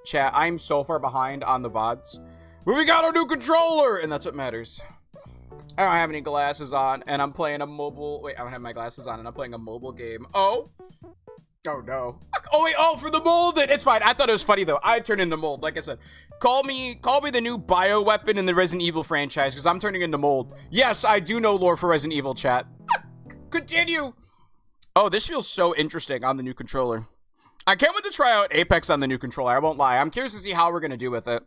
Chat, I'm so far behind on the VODs. But we got our new controller, and that's what matters. I don't have any glasses on, and I'm playing a mobile... Wait, I don't have my glasses on, and I'm playing a mobile game. Oh? Oh, no. Oh, wait, oh, for the molded! It's fine. I thought it was funny, though. I turned into mold, like I said. Call me the new bioweapon in the Resident Evil franchise, because I'm turning into mold. Yes, I do know lore for Resident Evil, chat. Continue! Oh, this feels so interesting on the new controller. I can't wait to try out Apex on the new controller, I won't lie. I'm curious to see how we're going to do with it.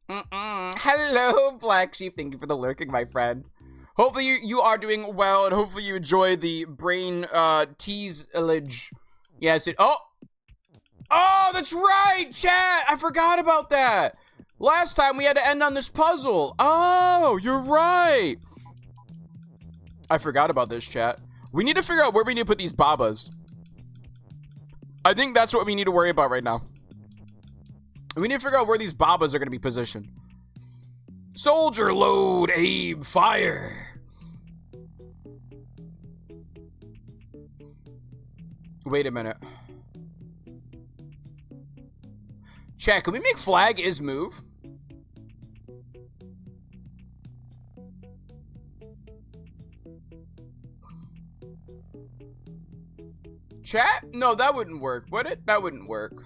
Hello, Black Sheep. Thank you for the lurking, my friend. Hopefully you are doing well, and hopefully you enjoy the brain tease-illage. Yes, it... Oh, that's right, chat! I forgot about that. Last time we had to end on this puzzle. Oh, you're right. I forgot about this, chat. We need to figure out where we need to put these babas. I think that's what we need to worry about right now. We need to figure out where these babas are going to be positioned. Soldier, load, aim, fire. Wait a minute. Chat, can we make flag is move? Chat? No, that wouldn't work, would it? That wouldn't work.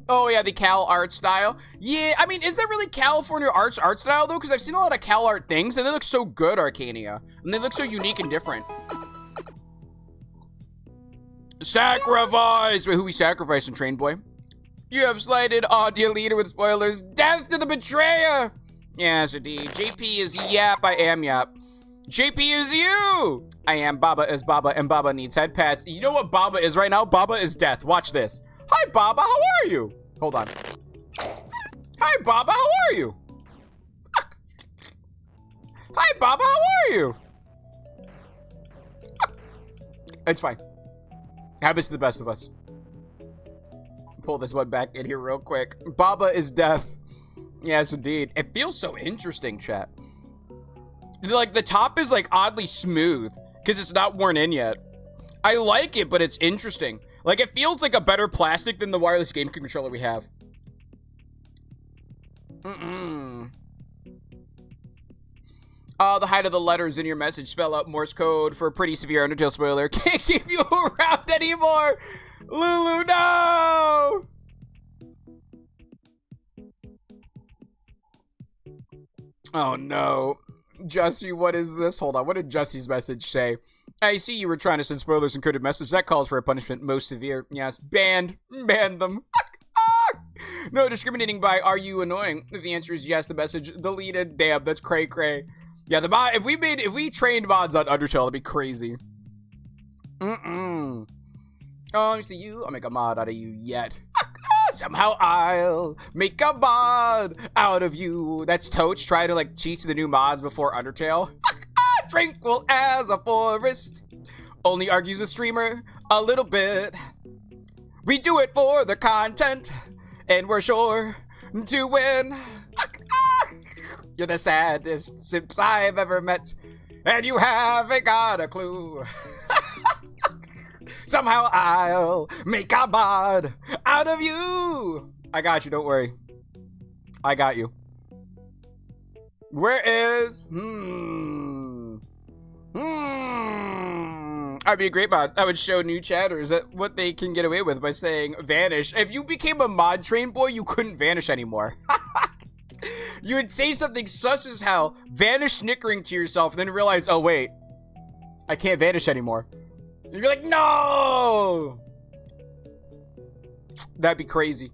Oh, yeah, the Cal art style. Yeah, I mean, is that really California art style, though? Because I've seen a lot of Cal art things, and they look so good, Arcania. And they look so unique and different. Sacrifice! Wait, who we sacrificing, Train Boy? You have slighted audio leader with spoilers. Death to the betrayer! Yes, indeed. JP is Yap, I am Yap. JP is you! I am Baba is Baba, and Baba needs head pats. You know what Baba is right now? Baba is death. Watch this. Hi, Baba, how are you? Hold on. Hi, Baba, how are you? Hi, Baba, how are you? It's fine. Happens to the best of us. Pull this one back in here real quick. Baba is death. Yes, indeed. It feels so interesting, chat. Like, the top is, like, oddly smooth because it's not worn in yet. I like it, but it's interesting. Like, it feels like a better plastic than the wireless game controller we have. The height of the letters in your message spell out Morse code for a pretty severe Undertale spoiler. Can't keep you around anymore! Lulu, no! Oh, no. Jesse, what is this? Hold on, what did Jesse's message say? I see you were trying to send spoilers encoded message. That calls for a punishment most severe. Yes, banned. Ban them. No discriminating by are you annoying? If the answer is yes, the message deleted. Damn, that's cray cray. Yeah, the mod, if we trained mods on Undertale, it'd be crazy. Oh, let me see you. I'll make a mod out of you yet. Somehow I'll make a mod out of you. That's Toach trying to like cheat to the new mods before Undertale. Tranquil as a forest. Only argues with streamer a little bit. We do it for the content, and we're sure to win. You're the saddest simps I've ever met, and you haven't got a clue. Somehow I'll make a mod out of you. I got you, don't worry. I got you. Where is... I'd be a great mod. I would show new chatters that what they can get away with by saying vanish. If you became a mod train boy, you couldn't vanish anymore. You would say something sus as hell, vanish snickering to yourself, and then realize, oh wait, I can't vanish anymore. You'd be like, no! That'd be crazy.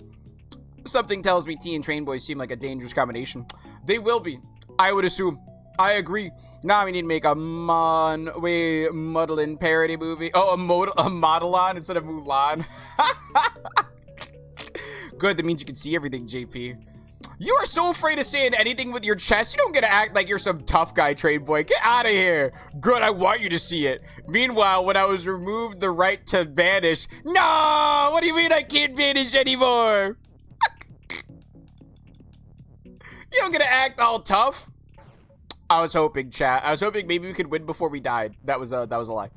Something tells me T and Train Boys seem like a dangerous combination. They will be. I would assume. I agree. Now we need to make a Modelin parody movie. Oh, a Modelon instead of Mulan. Good, that means you can see everything, JP. You are so afraid of saying anything with your chest. You don't get to act like you're some tough guy, Train Boy. Get out of here. Good, I want you to see it. Meanwhile, when I was removed the right to vanish. No! What do you mean I can't vanish anymore? You don't get to act all tough. I was hoping, chat. I was hoping maybe we could win before we died. That was a lie.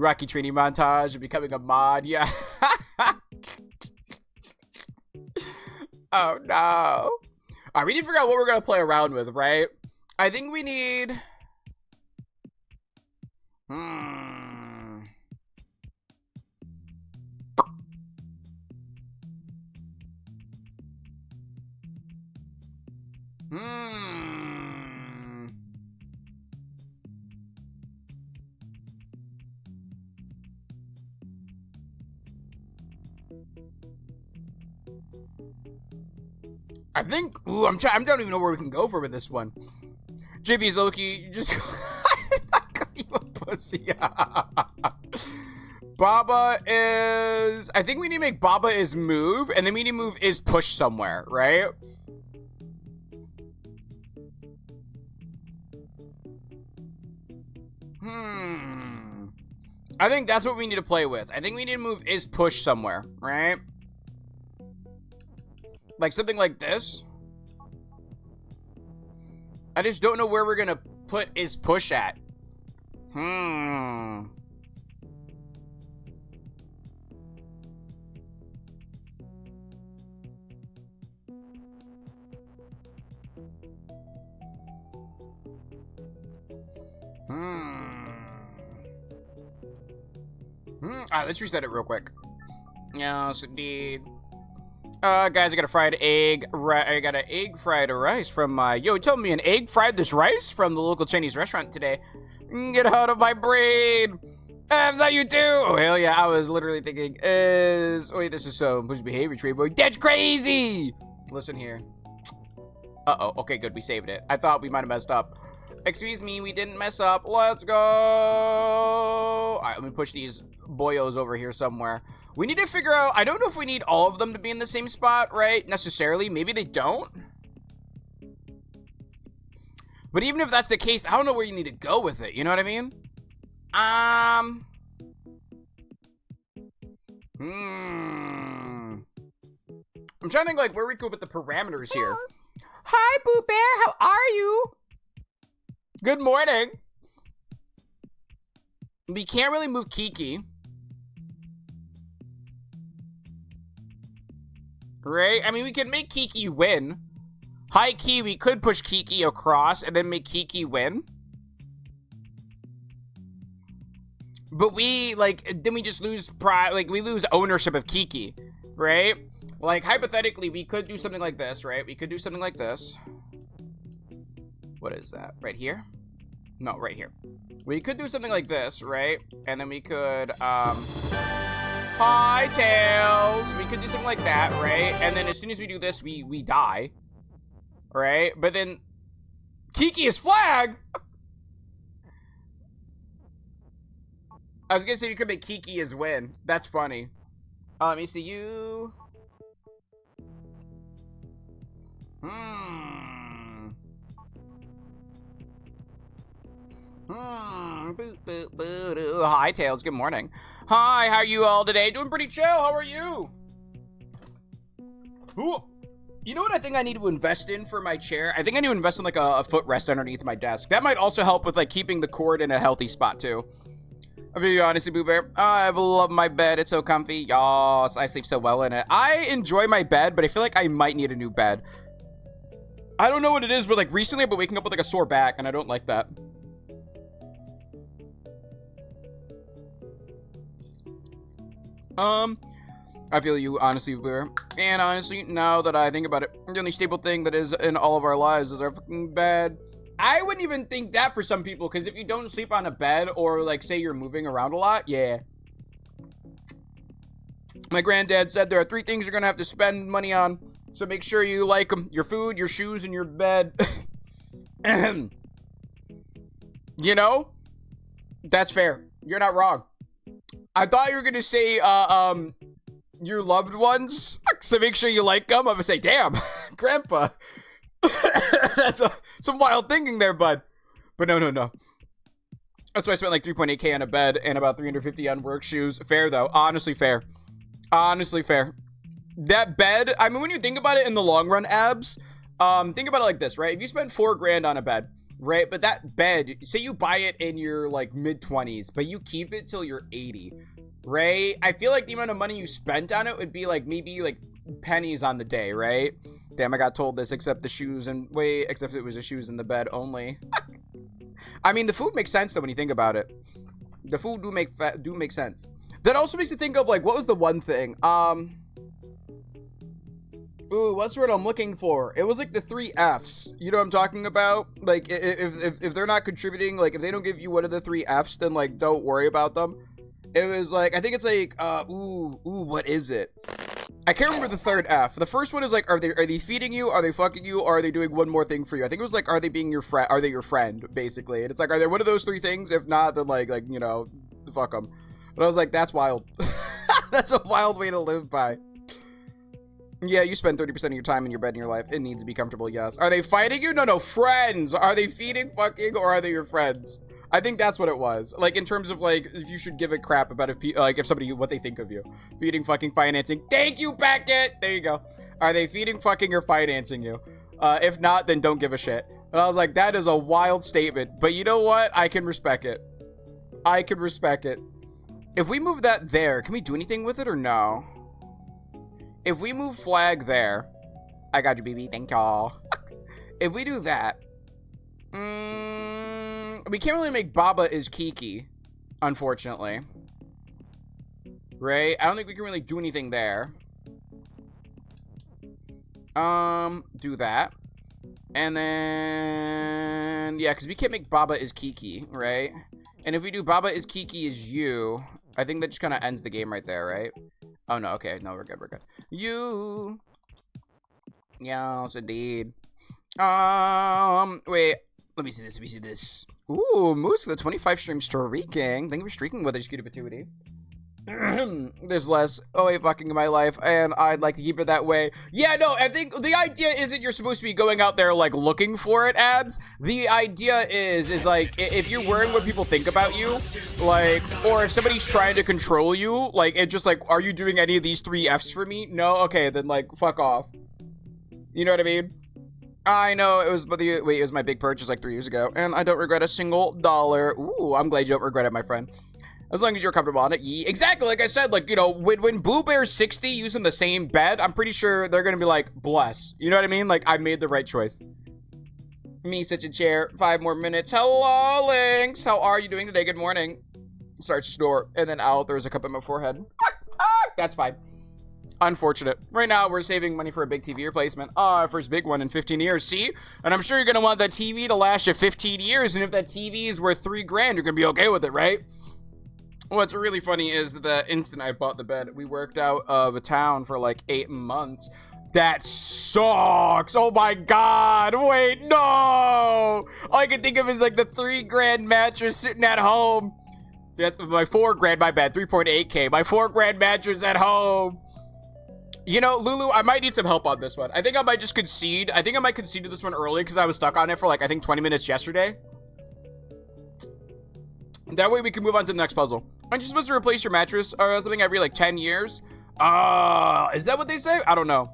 Rocky training montage of becoming a mod. Yeah. Oh no. All right, we need to figure out what we're gonna play around with, right? I think we need. Hmm. I think. Ooh, I don't even know where we can go for with this one. JB's Loki, just you a pussy. Baba is. I think we need to make Baba is move, and then we need to move is push somewhere, right? I think that's what we need to play with. I think we need to move is push somewhere, right? Like something like this. I just don't know where we're gonna put is push at. Let's reset it real quick. Yes, indeed. Guys, I got a fried egg. I got an egg fried rice from my. Yo, told me an egg fried this rice from the local Chinese restaurant today. Get out of my brain. Is that you too? Oh hell yeah! I was literally thinking, wait, this is so push behavior tree boy. That's crazy. Listen here. Okay, good. We saved it. I thought we might have messed up. Excuse me, we didn't mess up. Let's go. All right, let me push these boyos over here somewhere. We need to figure out, I don't know if we need all of them to be in the same spot, right? Necessarily. Maybe they don't. But even if that's the case, I don't know where you need to go with it. You know what I mean? I'm trying to think like where we go with the parameters here. Hi, Boo Bear. How are you? Good morning. We can't really move Kiki. Right? I mean, we could make Kiki win. High key, we could push Kiki across and then make Kiki win. But we, like, then we just lose pride. Like, we lose ownership of Kiki. Right? Like, hypothetically, we could do something like this, right? We could do something like this. What is that? Right here? No, right here. We could do something like this, right? And then we could, Hi, Tails. We could do something like that, right? And then as soon as we do this, we die. Right? But then Kiki is flag. I was gonna say you could make Kiki as win. That's funny. Let me see you. Hi, Tails. Good morning. Hi, how are you all today? Doing pretty chill. How are you? Ooh. You know what I think I need to invest in for my chair? I think I need to invest in like a footrest underneath my desk. That might also help with like keeping the cord in a healthy spot too. I'll be honest, Boo Bear. I love my bed. It's so comfy. Yas, I sleep so well in it. I enjoy my bed, but I feel like I might need a new bed. I don't know what it is, but like recently I've been waking up with like a sore back and I don't like that. I feel you, honestly, Bear. And honestly, now that I think about it, the only stable thing that is in all of our lives is our fucking bed. I wouldn't even think that for some people, because if you don't sleep on a bed or, like, say you're moving around a lot, yeah. My granddad said there are 3 things you're gonna have to spend money on, so make sure you like them. Your food, your shoes, and your bed. You know? That's fair. You're not wrong. I thought you were gonna say, your loved ones, so make sure you like them. I'm gonna say, damn, Grandpa. That's some wild thinking there, bud. But no. That's why I spent like 3.8K on a bed and about 350 on work shoes. Fair, though. Honestly fair. Honestly fair. That bed, I mean, when you think about it in the long run, abs, think about it like this, right? If you spend $4 grand on a bed, right? But that bed, say you buy it in your like mid-20s, but you keep it till you're 80, right? I feel like the amount of money you spent on it would be like maybe like pennies on the day, right? Damn, I got told this, except the shoes and wait, except it was the shoes in the bed only. I mean, the food makes sense though when you think about it. The food do make sense. That also makes you think of like, what was the one thing? Ooh, what's the word I'm looking for? It was like the 3 Fs. You know what I'm talking about? Like, if they're not contributing, like, if they don't give you one of the 3 Fs, then, like, don't worry about them. It was like, I think it's like, what is it? I can't remember the 3rd F. The first one is like, are they feeding you? Are they fucking you? Or are they doing one more thing for you? I think it was like, are they being your friend? Are they your friend, basically? And it's like, are they one of those 3 things? If not, then like, you know, fuck them. But I was like, that's wild. That's a wild way to live by. Yeah, you spend 30% of your time in your bed in your life. It needs to be comfortable, yes. Are they fighting you? No, friends. Are they feeding, fucking, or are they your friends? I think that's what it was. Like, in terms of, like, if you should give a crap about if somebody, what they think of you. Feeding, fucking, financing. Thank you, Beckett! There you go. Are they feeding, fucking, or financing you? If not, then don't give a shit. And I was like, that is a wild statement. But you know what? I can respect it. I can respect it. If we move that there, can we do anything with it or no? If we move flag there, I got you, BB. Thank y'all. If we do that, we can't really make Baba is Kiki, unfortunately. Right? I don't think we can really do anything there. Do that. And then, yeah, because we can't make Baba is Kiki, right? And if we do Baba is Kiki is you, I think that just kind of ends the game right there, right? Oh, no, okay. No, we're good, we're good. You. Yes, indeed. Wait. Let me see this. Ooh, Moose with the 25 stream streaking. Thank you for streaking with us, Scooter Pituity. There's less fucking in my life, and I'd like to keep it that way. Yeah, no, I think the idea isn't you're supposed to be going out there, like, looking for it, ads. The idea is like, if you're worrying what people think about you, like, or if somebody's trying to control you, like, it's just like, are you doing any of these 3 Fs for me? No? Okay, then, like, fuck off. You know what I mean? I know, it was my big purchase, like, 3 years ago, and I don't regret a single dollar. Ooh, I'm glad you don't regret it, my friend. As long as you're comfortable on it. Exactly, like I said, like, you know, when Boo Bear's 60 using the same bed, I'm pretty sure they're gonna be like, bless. You know what I mean? Like, I made the right choice. Me, such a chair. 5 more minutes. Hello, Lynx. How are you doing today? Good morning. Starts to snore, and then out, there's a cup in my forehead. That's fine. Unfortunate. Right now, we're saving money for a big TV replacement. First big one in 15 years. See? And I'm sure you're gonna want that TV to last you 15 years, and if that TV is worth $3 grand, you're gonna be okay with it, right? What's really funny is the instant I bought the bed, we worked out of a town for like 8 months. That sucks. Oh my God. Wait, no. All I can think of is like the $3 grand mattress sitting at home. That's my $4 grand, my bad. 3.8K. My $4 grand mattress at home. You know, Lulu, I might need some help on this one. I think I might just concede. I think I might concede to this one early because I was stuck on it for like, I think 20 minutes yesterday. That way we can move on to the next puzzle. Aren't you supposed to replace your mattress or something every like 10 years? Is that what they say? I don't know.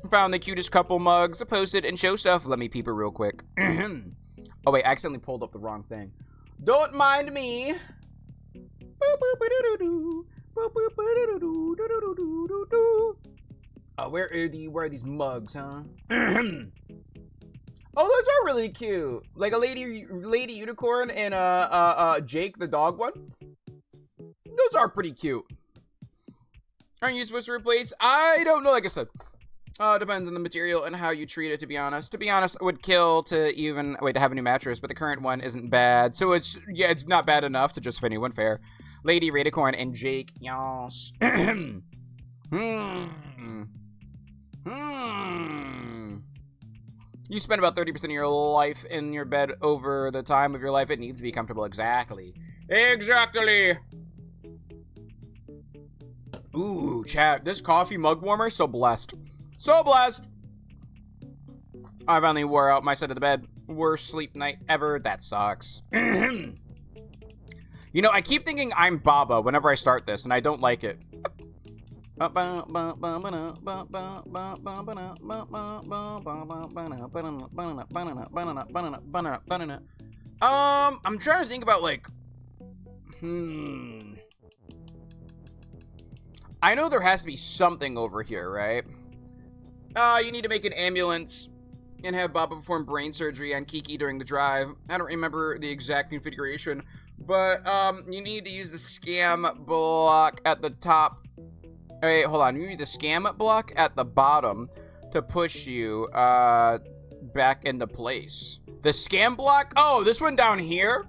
Found the cutest couple mugs, posted and show stuff. Let me peep it real quick. Oh wait, I accidentally pulled up the wrong thing. Don't mind me. Where are these mugs, huh? Oh, those are really cute. Like a lady unicorn and Jake the dog one. Those are pretty cute. Aren't you supposed to replace? I don't know, like I said. Depends on the material and how you treat it, to be honest. To be honest, it would kill to have a new mattress, but the current one isn't bad. So it's not bad enough to justify anyone fair. Lady Radicorn and Jake, yas. You spend about 30% of your life in your bed over the time of your life. It needs to be comfortable. Exactly. Exactly. Ooh, chat. This coffee mug warmer, so blessed. So blessed. I finally wore out my side of the bed. Worst sleep night ever. That sucks. You know, I keep thinking I'm Baba whenever I start this, and I don't like it. I'm trying to think about like, I know there has to be something over here, right? You need to make an ambulance and have Baba perform brain surgery on Kiki during the drive. I don't remember the exact configuration, but you need to use the scam block at the top. Wait, hold on. You need the scam block at the bottom to push you back into place. The scam block? Oh, this one down here?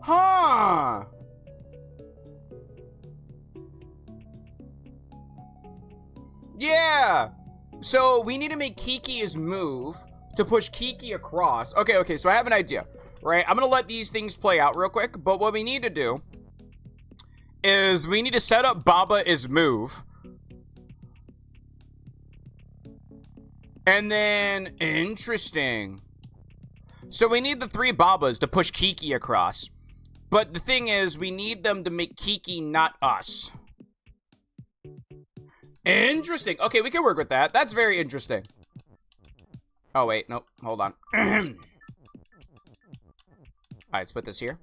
Huh. Yeah. So we need to make Kiki's move to push Kiki across. Okay, so I have an idea, right? I'm gonna let these things play out real quick, but what we need to do is we need to set up Baba's move. And then, interesting. So we need the 3 Babas to push Kiki across. But the thing is, we need them to make Kiki not us. Interesting. Okay, we can work with that. That's very interesting. Oh, wait. Nope. Hold on. Alright, let's put this here.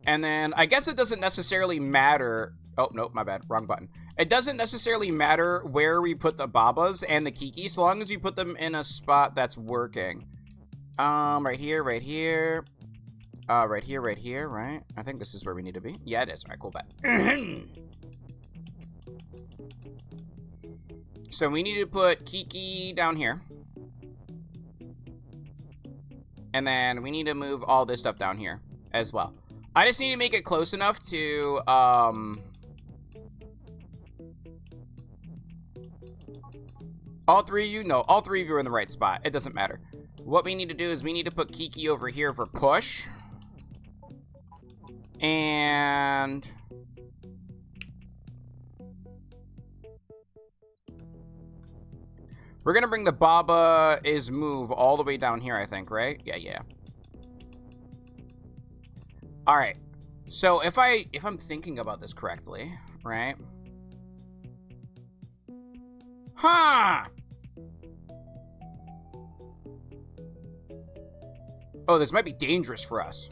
And then, I guess it doesn't necessarily matter. Oh, nope, my bad. Wrong button. It doesn't necessarily matter where we put the Babas and the Kiki, so long as you put them in a spot that's working. Right here, right here. Right here, right? I think this is where we need to be. Yeah, it is. Alright, cool, bet. So we need to put Kiki down here. And then we need to move all this stuff down here as well. I just need to make it close enough to, all 3 of you? No, all 3 of you are in the right spot. It doesn't matter. What we need to do is we need to put Kiki over here for push. And we're gonna bring the Baba's move all the way down here, I think, right? Yeah. All right. So if I'm thinking about this correctly, right? Huh. Oh, this might be dangerous for us.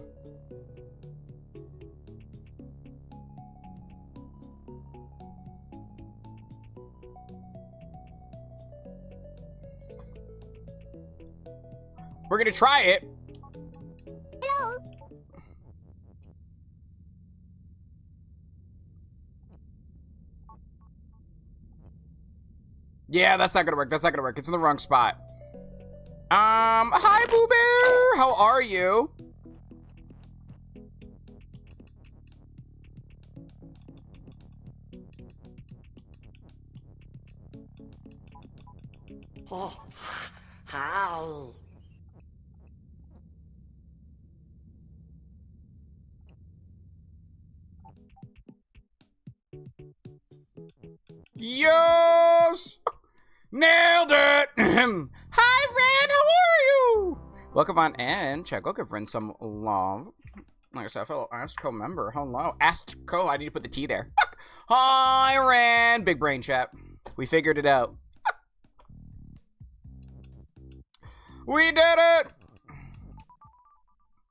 We're gonna try it. Hello. Yeah, that's not gonna work. That's not gonna work. It's in the wrong spot. Hi, Boo Bear. How are you? Hi. Yes! Nailed it! Hi, Red, how are you? Welcome on in. Check. Go give friends some love. Like I said, fellow Astco member. Hello. Astco. I need to put the T there. Hi, Red. Big brain chat. We figured it out. We did it!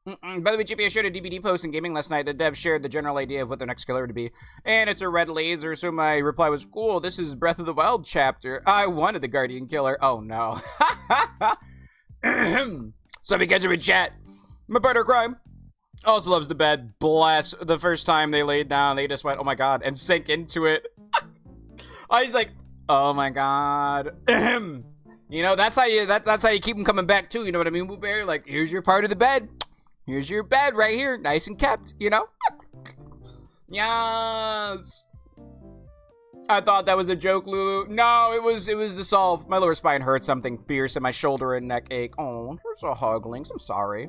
By the way, GP, I shared a DVD post in gaming last night. The dev shared the general idea of what their next killer would be. And it's a red laser, so my reply was, cool, this is Breath of the Wild chapter. I wanted the Guardian Killer. Oh, no. Somebody catch him in chat. My partner crime also loves the bed. Bless. The first time they laid down, they just went, oh my god, and sank into it. I was like, oh my god. You know, that's how you keep them coming back too. You know what I mean, Boo Bear? Like, here's your part of the bed. Here's your bed right here, nice and kept, you know? Yes. I thought that was a joke, Lulu. No, it was the solve. My lower spine hurts, something fierce, and my shoulder and neck ache. Oh, you're so hugglings. I'm sorry.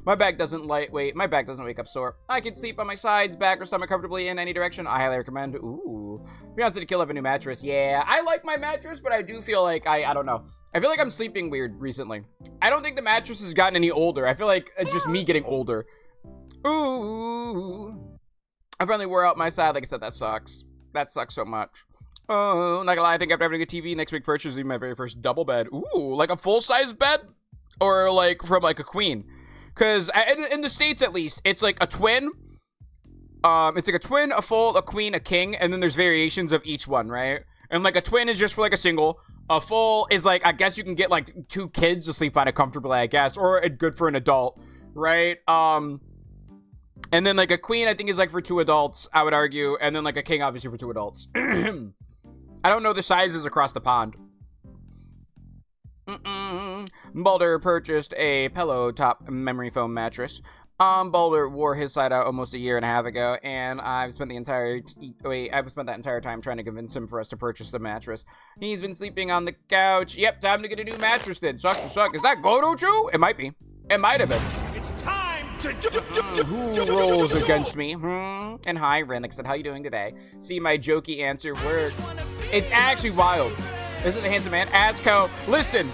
My back doesn't My back doesn't wake up sore. I can sleep on my sides, back, or stomach comfortably in any direction. I highly recommend. Ooh. Be honest, to kill, have a new mattress. Yeah, I like my mattress, but I do feel like I don't know. I feel like I'm sleeping weird recently. I don't think the mattress has gotten any older. I feel like it's just me getting older. Ooh. I finally wore out my side. Like I said, that sucks. That sucks so much. Oh, not gonna lie, I think after having a TV, next big purchase will be my very first double bed. Ooh, like a full-size bed? Or like from like a queen? Because in the States at least, it's like a twin. It's like a twin, a full, a queen, a king, and then there's variations of each one, right? And like a twin is just for like a single. A full is like, I guess you can get like 2 kids to sleep on it comfortably, I guess, or good for an adult, right? And then like a queen, I think is like for 2 adults, I would argue, and then like a king, obviously for 2 adults. I don't know the sizes across the pond. Baldur purchased a pillow top memory foam mattress. Baldur wore his side out almost a year and a half ago, and I've spent that entire time trying to convince him for us to purchase the mattress. He's been sleeping on the couch. Yep, time to get a new mattress then. Sucks to suck. Is that Godochu? It might be. It might have been. It's time to who rolls against me? And hi, Ren. Like I said, how you doing today? See, my jokey answer worked. It's actually wild. Isn't the handsome man? Asco. Listen,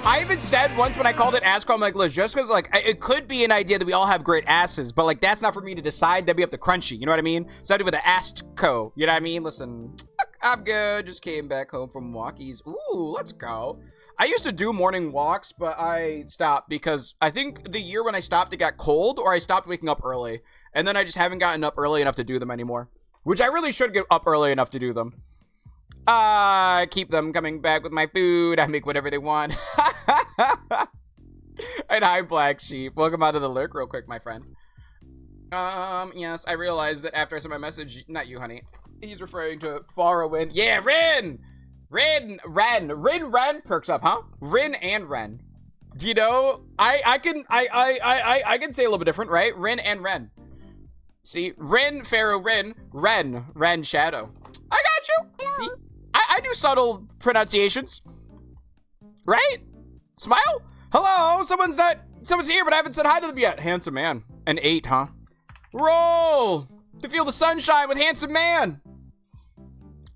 I even said once when I called it Asco, I'm like, look, just because, like, it could be an idea that we all have great asses, but, like, that's not for me to decide. That'd be up to Crunchy. You know what I mean? So I do with the Astco. You know what I mean? Listen, I'm good. Just came back home from walkies. Ooh, let's go. I used to do morning walks, but I stopped because I think the year when I stopped, it got cold, or I stopped waking up early. And then I just haven't gotten up early enough to do them anymore, which I really should get up early enough to do them. I keep them coming back with my food. I make whatever they want. And hi, Black Sheep. Welcome out of the lurk real quick, my friend. Yes, I realized that after I sent my message, not you, honey. He's referring to Farrowwind. Yeah, Rin! Rin perks up, huh? Rin and Ren. Do you know? I can say a little bit different, right? Rin and Ren. See, Rin, Pharaoh, Ren, Shadow. I got you. See, I do subtle pronunciations, right? Smile. Hello, someone's here, but I haven't said hi to them yet. Handsome man. An 8, huh? Roll to feel the sunshine with handsome man.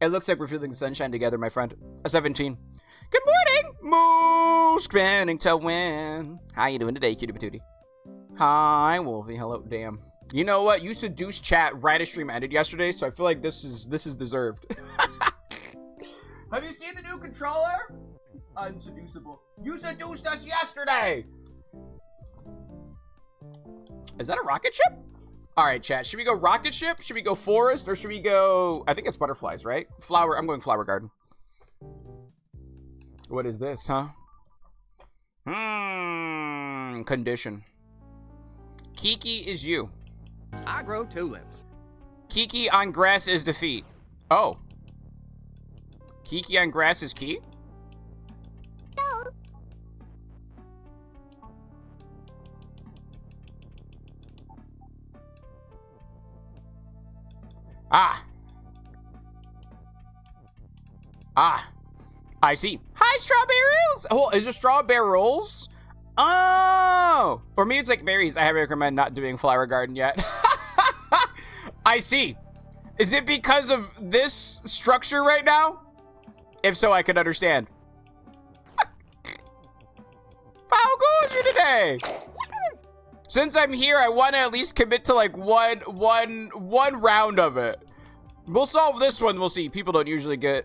It looks like we're feeling the sunshine together, my friend. A 17. Good morning. Moo spinning to win. How you doing today, cutie patootie? Hi, Wolfie. Hello. Damn. You know what? You seduced chat right as stream ended yesterday, so I feel like this is deserved. Have you seen the new controller? Unseducible. You seduced us yesterday. Is that a rocket ship? All right, chat. Should we go rocket ship? Should we go forest? Or should we go... I think it's butterflies, right? Flower. I'm going flower garden. What is this, huh? Condition. Kiki is you. I grow tulips. Kiki on grass is defeat. Oh. Kiki on grass is key? No. I see. Hi, strawberries. Oh, is it strawberries? Oh. Or maybe it's like berries. I highly recommend not doing flower garden yet. I see. Is it because of this structure right now? If so, I could understand. How good is you today? Since I'm here, I want to at least commit to like one round of it. We'll solve this one. We'll see. People don't usually get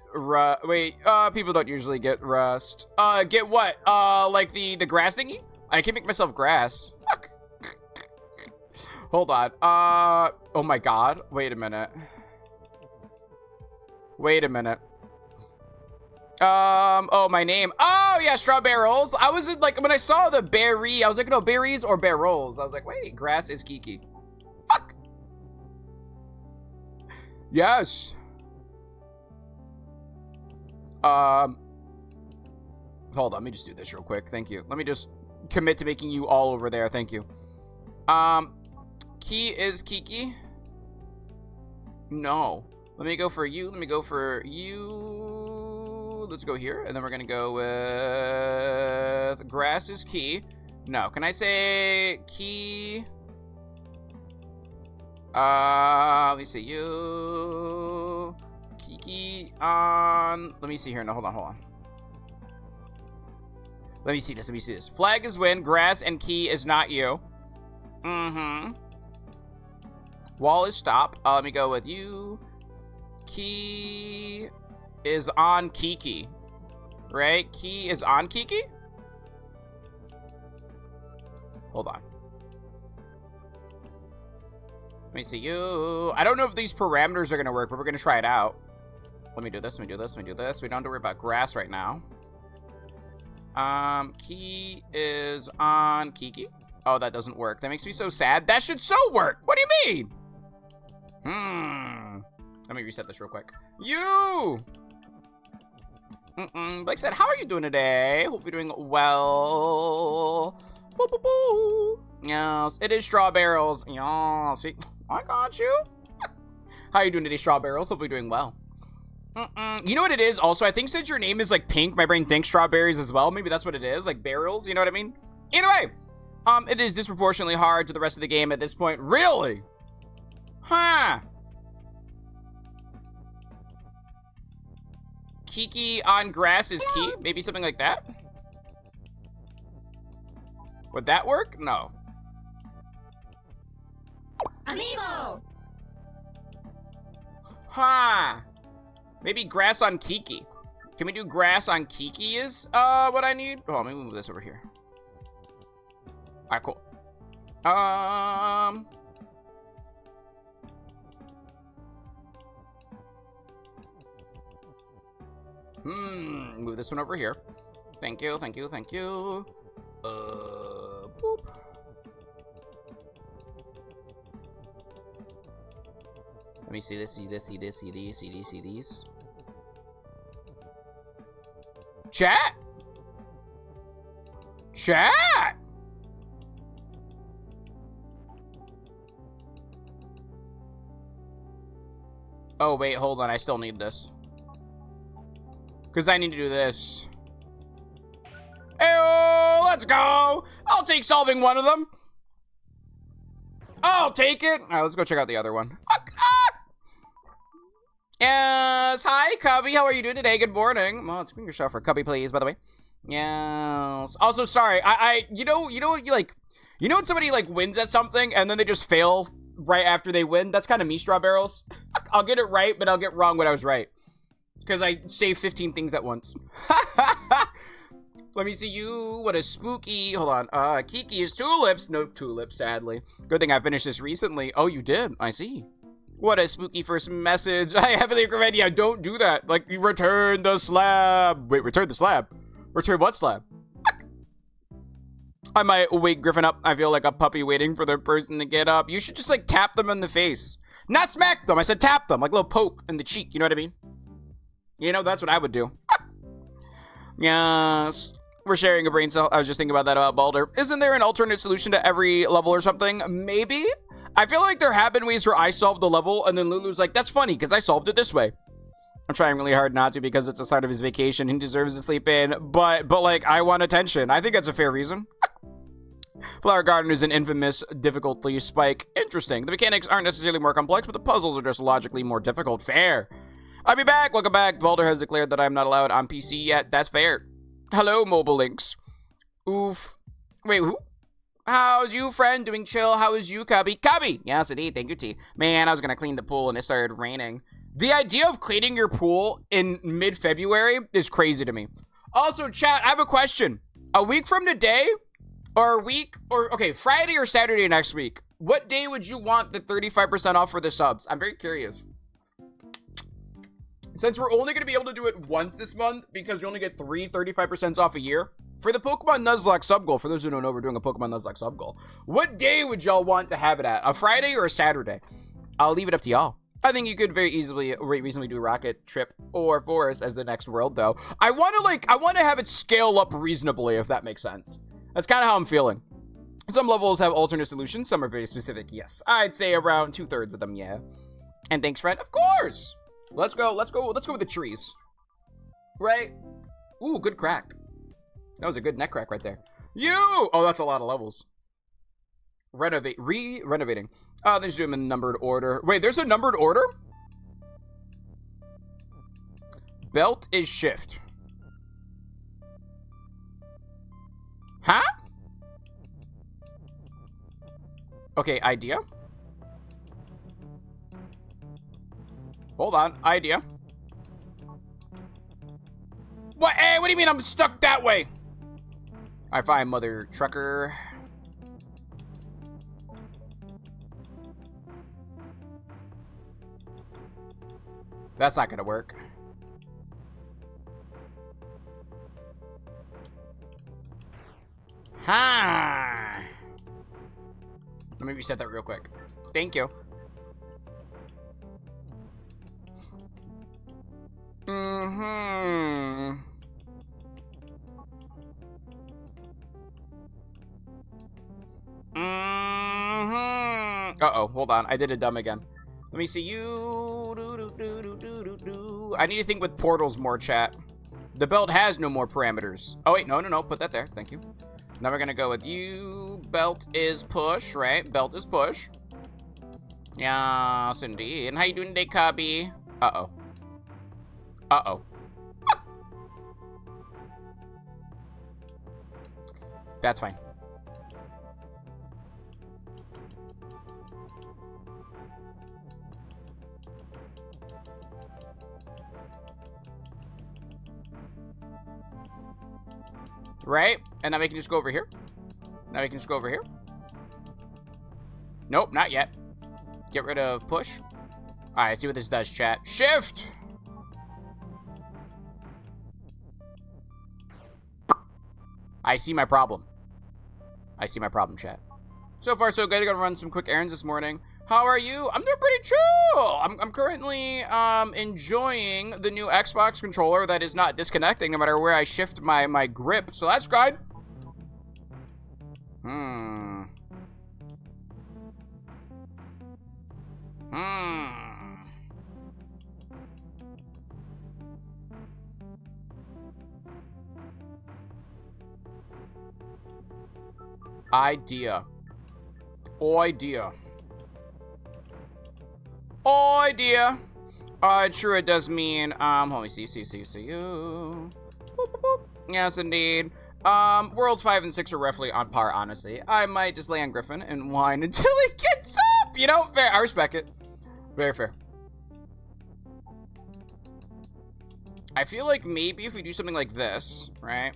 people don't usually get rust. Get what? Like the grass thingy? I can make myself grass. Fuck. Hold on. Oh my god. Wait a minute. Oh, my name. Oh, yeah, strawberries. I was like, when I saw the berry, I was like, no, berries or barrels. I was like, wait, grass is Kiki. Fuck. Yes. Hold on, let me just do this real quick. Thank you. Let me just commit to making you all over there. Thank you. Key is Kiki. No. Let me go for you. Let me go for you. Let's go here. And then we're going to go with grass is key. No. Can I say key? Let me see you. Kiki on. Let me see here. No, hold on. Let me see this. Let me see this. Flag is win. Grass and key is not you. Mm-hmm. Wall is stop. Let me go with you. Key is on Kiki. Right? Key is on Kiki? Hold on. Let me see you. I don't know if these parameters are going to work, but we're going to try it out. Let me do this. Let me do this. Let me do this. We don't have to worry about grass right now. Key is on Kiki. Oh, that doesn't work. That makes me so sad. That should so work. What do you mean? Let me reset this real quick. You! Blake said, how are you doing today? Hope you're doing well. Boo, boo, boo. Yes, it is Straw Barrels. Yeah, see, I got you. How are you doing today, Straw Barrels? Hope you're doing well. You know what it is? Also, I think since your name is like pink, my brain thinks strawberries as well. Maybe that's what it is, like barrels. You know what I mean? Either way, it is disproportionately hard to the rest of the game at this point. Really? Huh? Kiki on grass is key? Maybe something like that? Would that work? No. Amiibo! Huh. Maybe grass on Kiki. Can we do grass on Kiki is what I need? Oh, let me move this over here. Alright, cool. Move this one over here. Thank you, thank you, thank you. Boop. Let me see this, see this, see this, see these, see these, see these. Chat! Chat! Oh, wait, hold on. I still need this. Because I need to do this. Hey, let's go! I'll take solving one of them. I'll take it. All right, let's go check out the other one. Yes, hi, Cubby. How are you doing today? Good morning. Well, it's finger shot for Cubby, please, by the way. Yes. Also, sorry. You know when somebody like wins at something and then they just fail right after they win? That's kind of me, Straw Barrels. I'll get it right, but I'll get wrong when I was right. Because I say 15 things at once. Let me see you. What a spooky. Hold on. Kiki is tulips. No tulips, sadly. Good thing I finished this recently. Oh, you did? I see. What a spooky first message. I heavily recommend you don't do that. Like, you return the slab. Wait, return the slab? Return what slab? I might wake Griffin up. I feel like a puppy waiting for the person to get up. You should just, like, tap them in the face. Not smack them. I said tap them. Like a little poke in the cheek. You know what I mean? You know, that's what I would do. Yes. We're sharing a brain cell. I was just thinking about that about Baldur. Isn't there an alternate solution to every level or something? Maybe? I feel like there have been ways where I solved the level and then Lulu's like, that's funny because I solved it this way. I'm trying really hard not to because it's a sign of his vacation. He deserves to sleep in, but like, I want attention. I think that's a fair reason. Flower Garden is an infamous difficulty spike. Interesting. The mechanics aren't necessarily more complex, but the puzzles are just logically more difficult. Fair. I'll be back. Welcome back. Baldur has declared that I'm not allowed on PC yet. That's fair. Hello, Mobile Links. Oof. Wait, who? How's you, friend? Doing chill? How is you, Cubby? Cubby! Yes, indeed. Thank you, T. Man, I was gonna clean the pool and it started raining. The idea of cleaning your pool in mid-February is crazy to me. Also, chat, I have a question. A week from today, okay, Friday or Saturday next week, what day would you want the 35% off for the subs? I'm very curious. Since we're only going to be able to do it once this month, because you only get 35% off a year, for the Pokemon Nuzlocke sub goal, for those who don't know, we're doing a Pokemon Nuzlocke sub goal. What day would y'all want to have it at? A Friday or a Saturday? I'll leave it up to y'all. I think you could very reasonably do Rocket, Trip, or Forest as the next world, though. I want to have it scale up reasonably, if that makes sense. That's kind of how I'm feeling. Some levels have alternate solutions. Some are very specific, yes. I'd say around 2/3 of them, yeah. And thanks, friend. Of course! Let's go with the trees. Right? Ooh, good crack. That was a good neck crack right there. Oh, that's a lot of levels. Renovating. Oh, they just do them in numbered order. Wait, there's a numbered order? Belt is shift. Huh? Okay, idea. Hold on, idea. What? Hey, what do you mean I'm stuck that way? Alright, fine, mother trucker. That's not gonna work. Ha! Let me reset that real quick. Thank you. Mm-hmm. Mm-hmm. Uh-oh, hold on. I did it dumb again. Let me see you. I need to think with portals more, chat. The belt has no more parameters. Oh, wait, no. Put that there. Thank you. Now we're gonna go with you. Belt is push, right? Belt is push. Yes, indeed. And how you doing today, Cubby? Uh-oh. Uh-oh. That's fine. Right? And now we can just go over here. Now we can just go over here. Nope, not yet. Get rid of push. Alright, let's see what this does, chat. Shift! I see my problem. I see my problem, chat. So far, so good. I'm gonna run some quick errands this morning. How are you? I'm doing pretty chill. I'm currently enjoying the new Xbox controller that is not disconnecting no matter where I shift my grip. So that's good. Idea. True, it does mean, let me see, you. Yes, indeed. Worlds 5 and 6 are roughly on par, honestly. I might just lay on Griffin and whine until it gets up. You know, fair. I respect it. Very fair. I feel like maybe if we do something like this, right?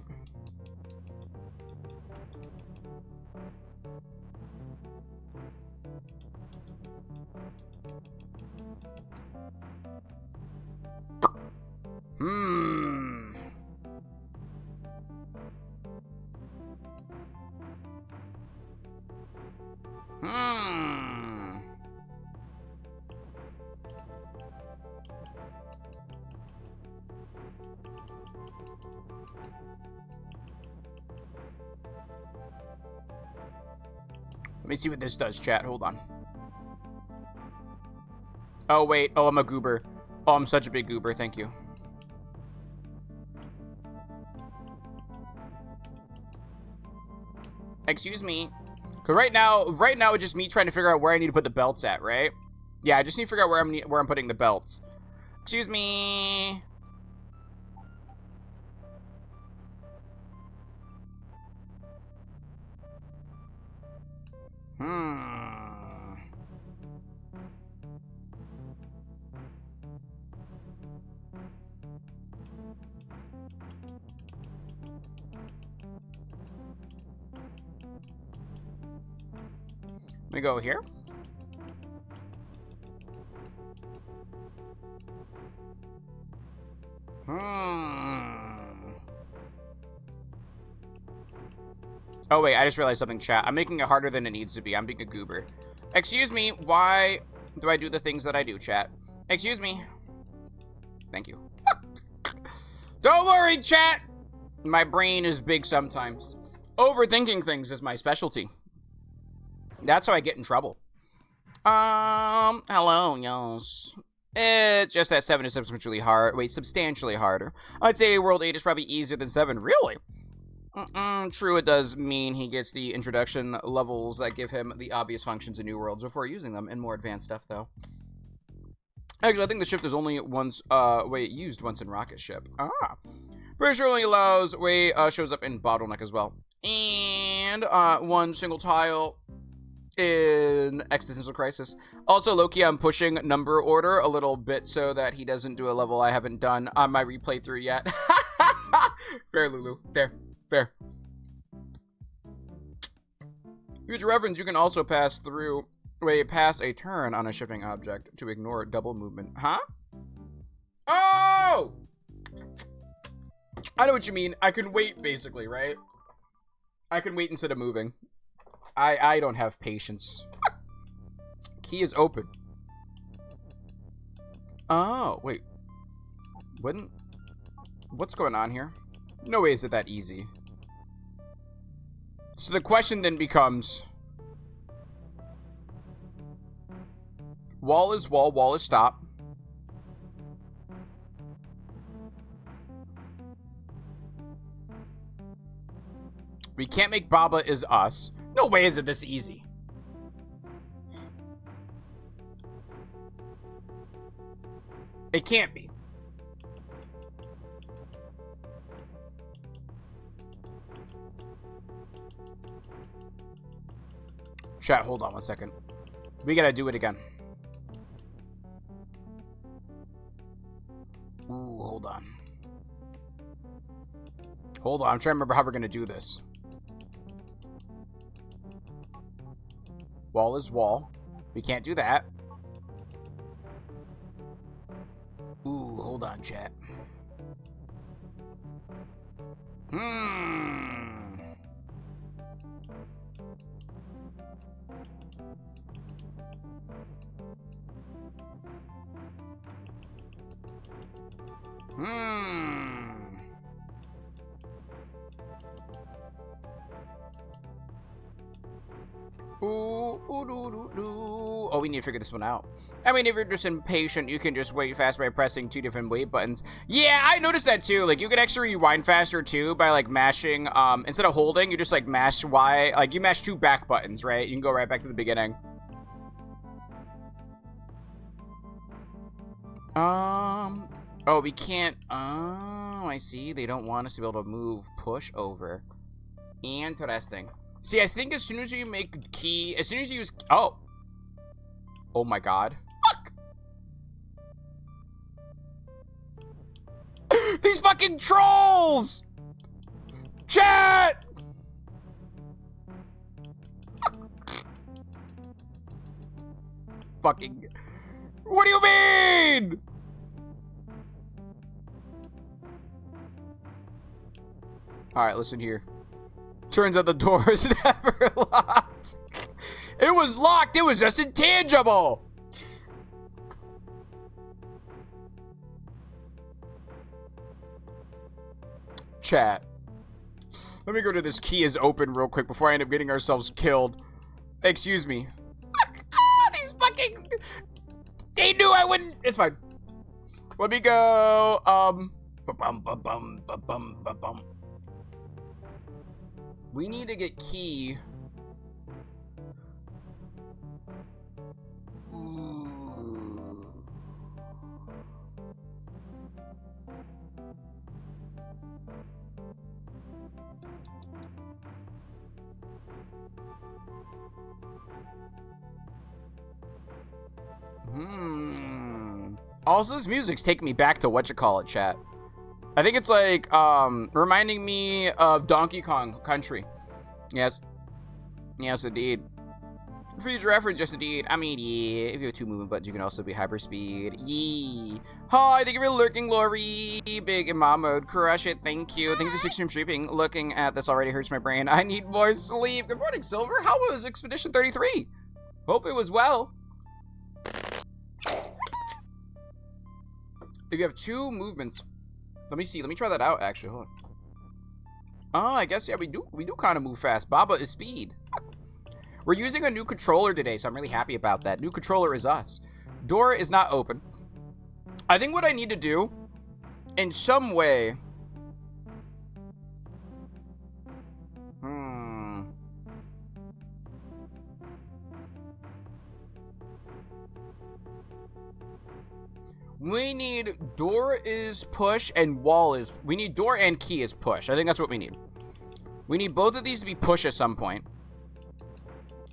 Let me see what this does, chat. Hold on. Oh, wait. Oh, I'm a goober. Oh, I'm such a big goober. Thank you. Excuse me. Cause right now it's just me trying to figure out where I need to put the belts at, right? Yeah, I just need to figure out where I'm putting the belts. Excuse me. Let me go here. Oh, wait, I just realized something, chat. I'm making it harder than it needs to be. I'm being a goober. Excuse me, why do I do the things that I do, chat? Excuse me. Thank you. Don't worry, chat. My brain is big sometimes. Overthinking things is my specialty. That's how I get in trouble. Hello, yes. It's just that 7 is substantially hard. Wait, substantially harder. I'd say World 8 is probably easier than 7. Really? True, it does mean he gets the introduction levels that give him the obvious functions in New Worlds before using them in more advanced stuff, though. Actually, I think the shift is only once, used once in Rocket Ship. Pretty sure only allows, shows up in Bottleneck as well. And one single tile in Existential Crisis. Also, Loki, I'm pushing number order a little bit so that he doesn't do a level I haven't done on my replay through yet. Fair, Lulu. Fair. Fair. Huge reference, you can also pass a turn on a shifting object to ignore double movement. Huh? Oh! I know what you mean. I can wait, basically, right? I can wait instead of moving. I don't have patience. Key is open. Oh, wait. What's going on here? No way is it that easy. So the question then becomes... Wall is wall, wall is stop. We can't make Baba is us. No way is it this easy. It can't be. Chat, hold on one second. We gotta do it again. Ooh, hold on. Hold on, I'm trying to remember how we're gonna do this. Wall is wall. We can't do that. Ooh, hold on, chat. Oh, we need to figure this one out. I mean, if you're just impatient, you can just wait fast by pressing 2 different wait buttons. Yeah, I noticed that too. Like, you can actually rewind faster too by like mashing, instead of holding, you just like mash Y, like you mash 2 back buttons, right? You can go right back to the beginning. Oh, we can't, oh, I see. They don't want us to be able to move push over. Interesting. See, I think as soon as you make key, as soon as you use, oh my god. Fuck! These fucking trolls! Chat! Fucking, what do you mean? Alright, listen here. Turns out the door is never locked. It was locked. It was just intangible. Chat. Let me go to this key is open real quick before I end up getting ourselves killed. Excuse me. These fucking... They knew I wouldn't... It's fine. Let me go. We need to get key. Ooh. Also, this music's taking me back to whatchamacallit, chat. I think it's like, reminding me of Donkey Kong Country. Yes. Yes, indeed. For future reference, yes, indeed. I mean, yeah. If you have 2 movement buttons, you can also be hyperspeed. Yee. Hi, thank you for lurking, Lori. Big in mom mode. Crush it. Thank you. Thank you for 6 stream sleeping. Looking at this already hurts my brain. I need more sleep. Good morning, Silver. How was Expedition 33? Hopefully it was well. If you have 2 movements... Let me see. Let me try that out, actually. Hold on. Oh, I guess, yeah, we do kind of move fast. Baba is speed. We're using a new controller today, so I'm really happy about that. New controller is us. Door is not open. I think what I need to do, in some way... We need door is push and wall is... We need door and key is push. I think that's what we need. We need both of these to be push at some point.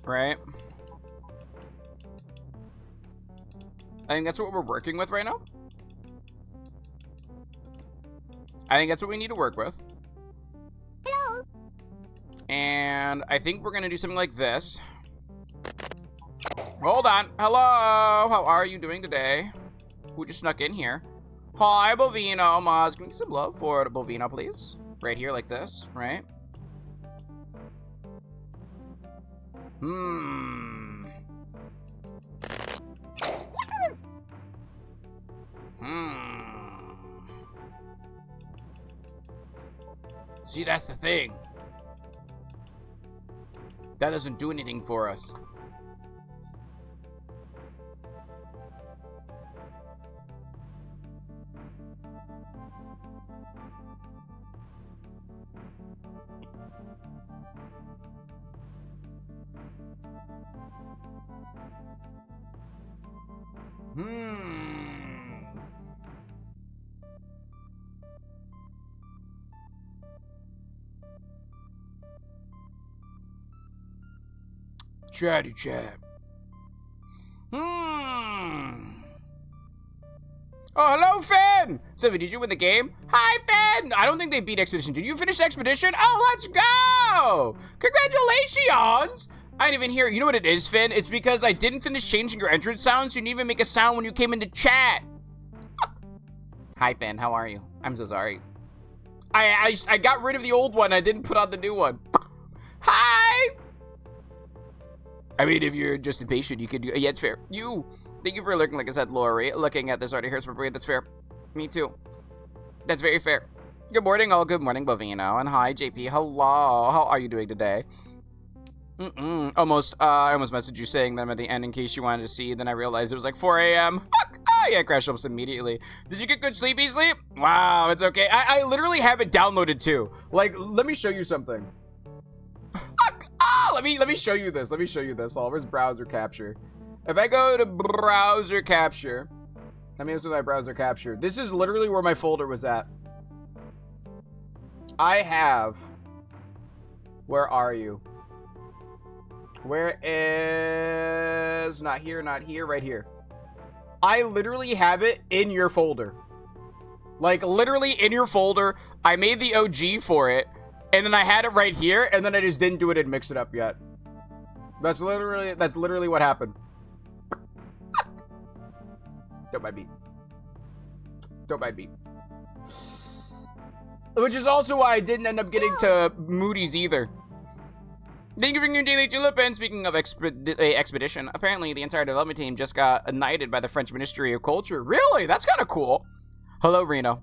Right? I think that's what we're working with right now. I think that's what we need to work with. Hello. And I think we're gonna do something like this. Hold on. Hello. How are you doing today? Who just snuck in here? Hi, Bovino. Maz, can we get some love for Bovino, please? Right here, like this, right? See, that's the thing. That doesn't do anything for us. Chatty chat. Oh, hello, Finn! Sylvie, did you win the game? Hi, Finn! I don't think they beat Expedition. Did you finish Expedition? Oh, let's go! Congratulations! I didn't even hear. You know what it is, Finn? It's because I didn't finish changing your entrance sound, so you didn't even make a sound when you came into chat. Hi, Finn. How are you? I'm so sorry. I got rid of the old one. I didn't put on the new one. Hi! I mean, if you're just impatient, you could do. Yeah, it's fair. Thank you for looking, like I said, Lori. Looking at this already hurts my brain. That's fair. Me too. That's very fair. Good morning, all. Good morning, Bovino. And hi, JP. Hello. How are you doing today? I almost messaged you saying them at the end in case you wanted to see. Then I realized it was like 4 a.m. Oh, yeah, crashed almost immediately. Did you get good sleepy sleep? Wow, it's okay. I literally have it downloaded too. Like, let me show you something. Let me show you this. Let me show you this. Where's browser capture? If I go to browser capture, let me answer my browser capture. This is literally where my folder was at. I have. Where are you? Where is not here, right here. I literally have it in your folder. Like literally in your folder. I made the OG for it. And then I had it right here, and then I just didn't do it and mix it up yet. That's literally what happened. Don't mind me. Don't mind me. Which is also why I didn't end up getting to Moody's either. Thank you for your daily tulip. And speaking of expedition, apparently the entire development team just got knighted by the French Ministry of Culture. Really? That's kind of cool. Hello, Reno.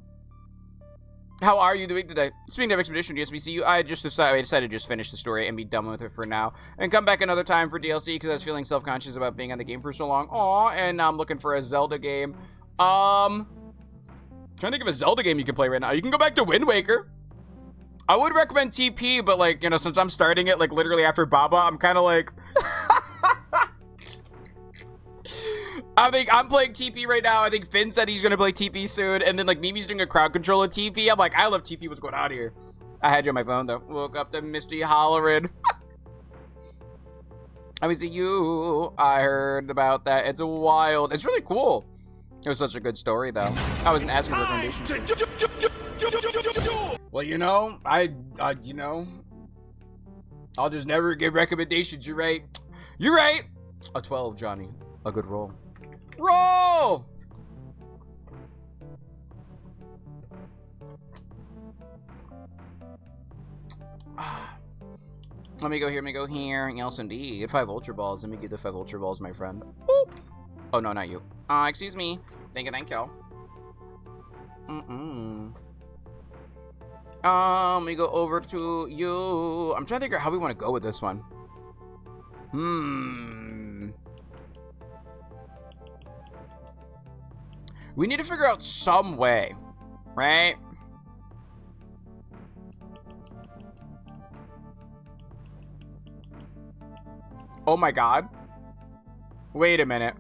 How are you doing today? Speaking of Expedition DSBCU, I decided to just finish the story and be done with it for now. And come back another time for DLC because I was feeling self-conscious about being on the game for so long. Aw, and now I'm looking for a Zelda game. Trying to think of a Zelda game you can play right now. You can go back to Wind Waker. I would recommend TP, but like, you know, since I'm starting it like literally after Baba, I'm kind of like... I think I'm playing TP right now. I think Finn said he's gonna play TP soon, and then like Mimi's doing a crowd control of TP. I'm like, I love TP. What's going on here? I had you on my phone though. Woke up to Misty hollering. I mean, see you. I heard about that. It's wild. It's really cool. It was such a good story though. I wasn't asking for recommendations. Well, you know, you know, I'll just never give recommendations. You're right. You're right. A 12, Johnny. A good roll. Roll! Let me go here, let me go here. Yes, indeed. 5 Ultra Balls. Let me get the 5 Ultra Balls, my friend. Boop. Oh, no, not you. Excuse me. Thank you, thank you. Let me go over to you. I'm trying to figure out how we want to go with this one. We need to figure out some way, right? Oh my god. Wait a minute.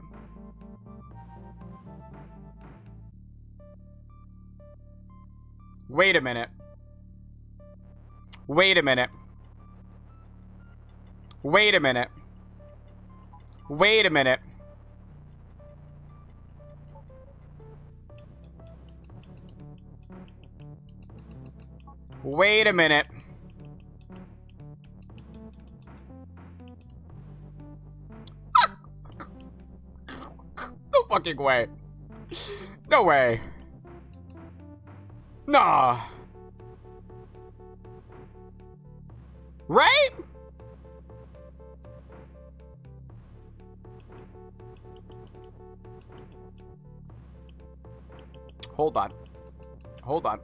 Wait a minute. Wait a minute. Wait a minute. Wait a minute. Wait a minute. No fucking way. No way. Nah. Right? Hold on. Hold on.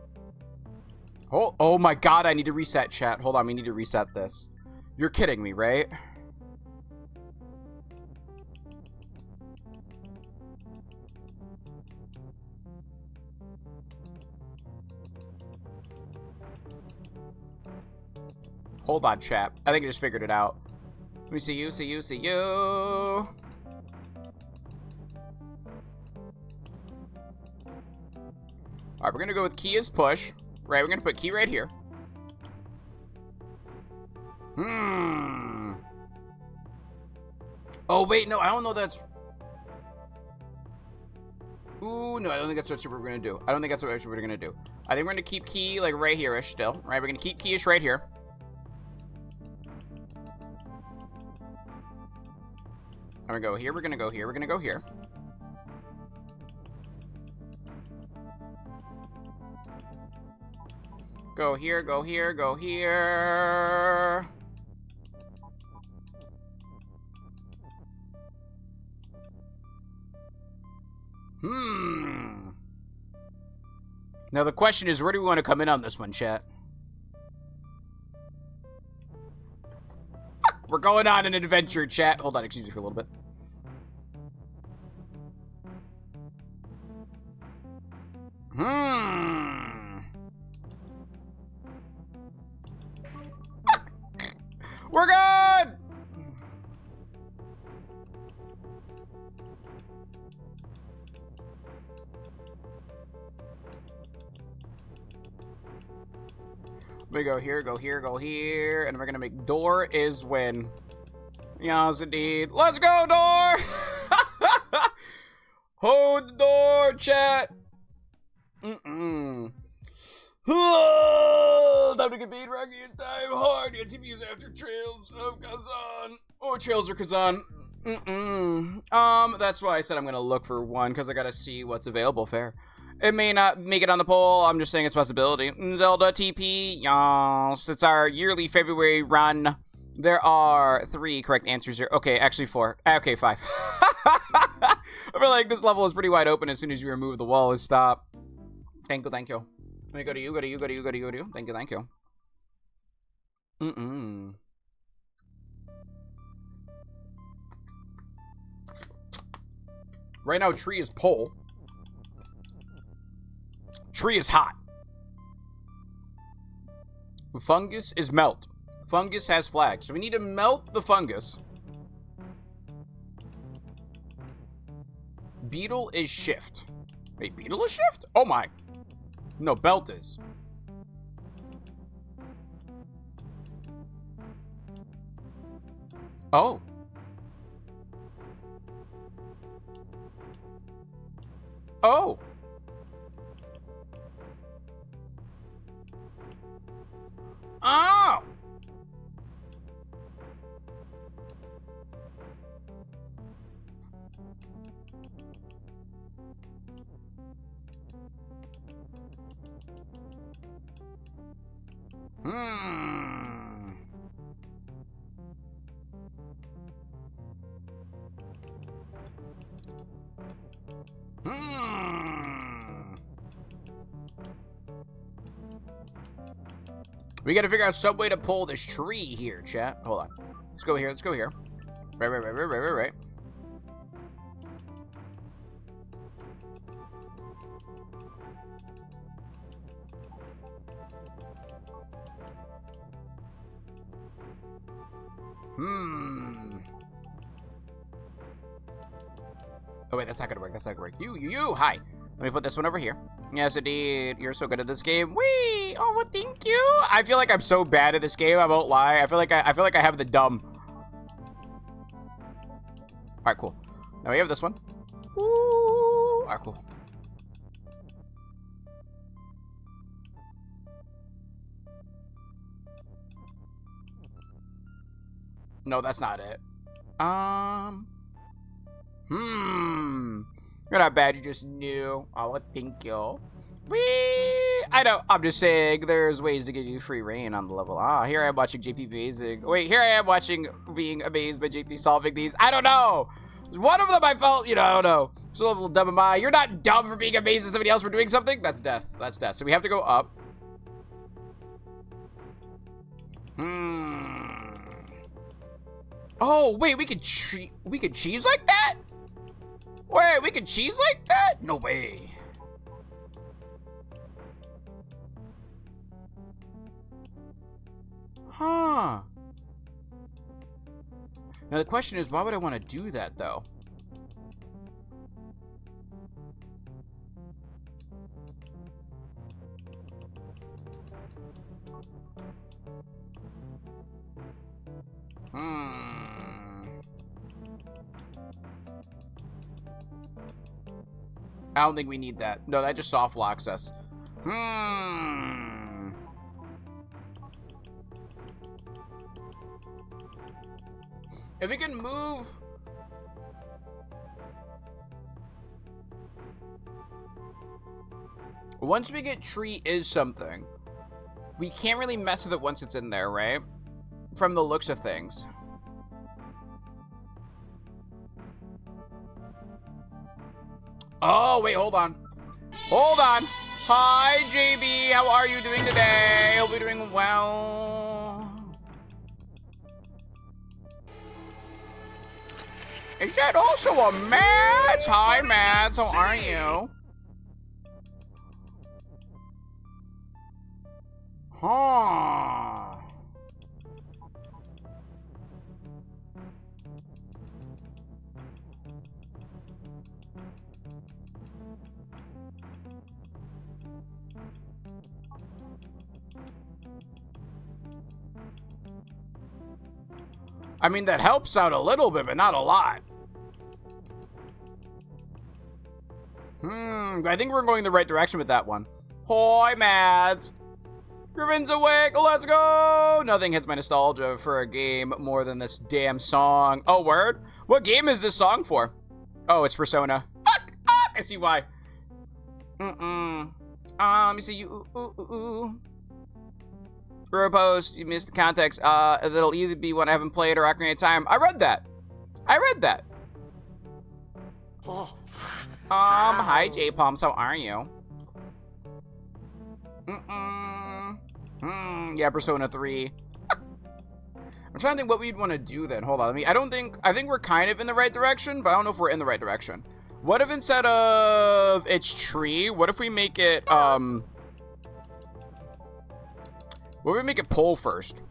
Oh my god, I need to reset chat. Hold on, we need to reset this. You're kidding me, right? Hold on, chat. I think I just figured it out. Let me see you, see you, see you. Alright, we're gonna go with key as push. Right, we're gonna put key right here. Oh, wait, no, I don't know that's... Ooh, no, I don't think that's what we're gonna do. I don't think that's what we're gonna do. I think we're gonna keep key, like, right here-ish still. Right, we're gonna keep key-ish right here. I'm gonna go here, we're gonna go here, we're gonna go here. Go here, go here, go here. Now the question is, where do we want to come in on this one, chat? We're going on an adventure, chat. Hold on, excuse me for a little bit. We're good! We go here, go here, go here, and we're gonna make door is win. Yes, indeed. Let's go, door! Hold the door, chat! Time to compete, Rocky and time hard. Get TVs after Trails of Kazan. Or Trails or Kazan. That's why I said I'm gonna look for one, because I gotta see what's available fair. It may not make it on the poll, I'm just saying it's a possibility. Zelda TP, yes. It's our yearly February run. There are 3 correct answers here. Okay, actually 4. Okay, 5. I feel like this level is pretty wide open as soon as you remove the wall is stop. Thank you, thank you. Let me go to you, go to you, go to you, go to you, go to you. Thank you, thank you. Right now, tree is pole. Tree is hot. Fungus is melt. Fungus has flags. So we need to melt the fungus. Beetle is shift. Wait, beetle is shift? Oh my. No, belt is. Oh. Oh. Oh. We gotta figure out some way to pull this tree here, chat. Hold on. Let's go here, let's go here. Right. Oh wait, that's not gonna work, that's not gonna work. You, hi. Let me put this one over here. Yes, indeed. You're so good at this game. Whee! Oh, well, thank you. I feel like I'm so bad at this game. I won't lie. I feel like I have the dumb. All right, cool. Now we have this one. Ooh. All right, cool. No, that's not it. You're not bad, you just knew. Oh, well, thank you. Whee! I know, I'm just saying there's ways to give you free reign on the level. Ah, here I am watching JP amazing. Wait, here I am watching being amazed by JP solving these. I don't know. One of them I felt, I don't know. So a little dumb am I. You're not dumb for being amazed at somebody else for doing something. That's death. That's death. So we have to go up. Oh, wait, we could cheese like that? Wait, we could cheese like that? No way. Huh. Now the question is, why would I want to do that though? I don't think we need that. No, that just soft locks us. If we can move... Once we get tree is something. We can't really mess with it once it's in there, right? From the looks of things. Oh, wait, hold on. Hold on. Hi, JB. How are you doing today? Hope you're doing well. Is that also a Mads? Hi, Mads. How are you? Huh. I mean, that helps out a little bit, but not a lot. I think we're going the right direction with that one. Hoi, Mads. Griffin's awake. Let's go. Nothing hits my nostalgia for a game more than this damn song. Oh, word? What game is this song for? Oh, it's Persona. I see why. Let me see you. Post, you missed the context. That'll either be one I haven't played or Ocarina of Time. I read that. Hi, J-Palms. How are you? Yeah, Persona 3. I'm trying to think what we'd want to do then. Hold on. I think we're kind of in the right direction, but I don't know if we're in the right direction. What if instead of its tree, what if we make it, what if we make it pole first?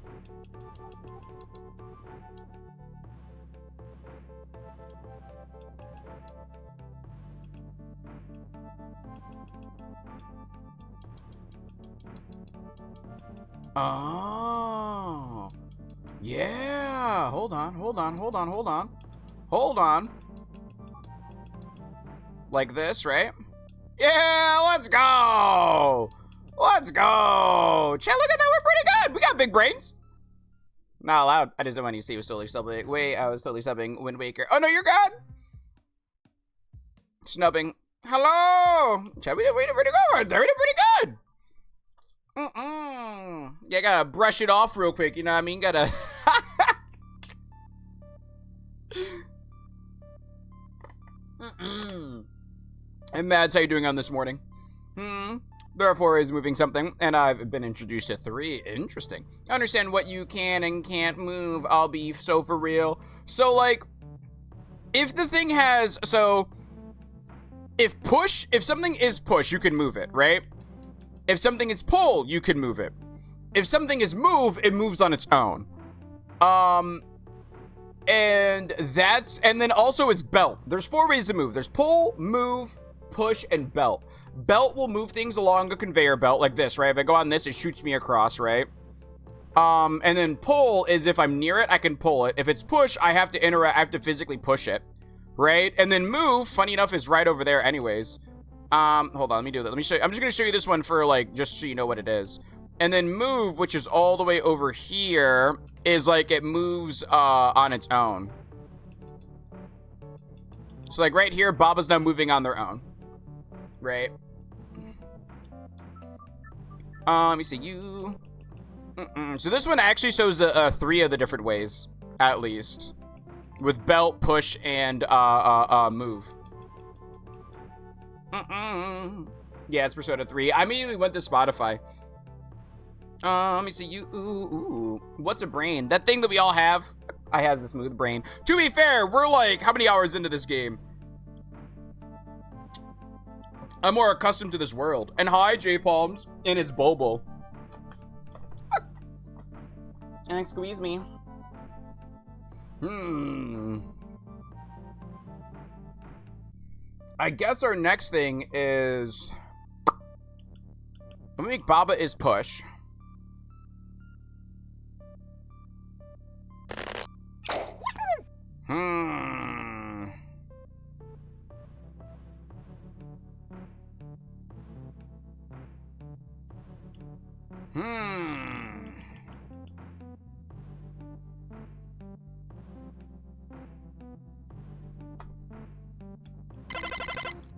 Oh. Yeah. Hold on. Like this, right? Yeah, let's go. Chat, look at that. We're pretty good. We got big brains. Not allowed. I just want you to see I was totally subbing. Wait, I was totally subbing Wind Waker. Oh, no, you're good. Snubbing. Hello. Chat, we did pretty good right there. We did pretty good. Yeah, gotta brush it off real quick. You know what I mean? Gotta... And Mads, how you doing on this morning? There are 4 ways of moving something, and I've been introduced to 3. Interesting. I understand what you can and can't move. I'll be so for real. So, like, if the thing has... So, if something is push, you can move it, right? If something is pull, you can move it. If something is move, it moves on its own. And then also is belt. There's 4 ways to move. There's pull, move, push, and belt. Belt will move things along a conveyor belt like this, right? If I go on this, it shoots me across, right? And then pull is if I'm near it, I can pull it. If it's push, I have to physically push it. right? And then move, funny enough, is right over there anyways. Hold on, let me do that. Let me show you. I'm just gonna show you this one for like, just so you know what it is. And then move, which is all the way over here, is like it moves on its own. So like right here, Baba's now moving on their own. Right? Let me see, you. So this one actually shows 3 of the different ways, at least. With belt, push, and move. Yeah, it's Persona 3. I immediately went to Spotify. Let me see, you. Ooh. What's a brain? That thing that we all have. I have the smooth brain. To be fair, we're like, how many hours into this game? I'm more accustomed to this world. And hi, J-Palms. And it's Bobo. And squeeze me. I guess our next thing is... Let me make Baba is push.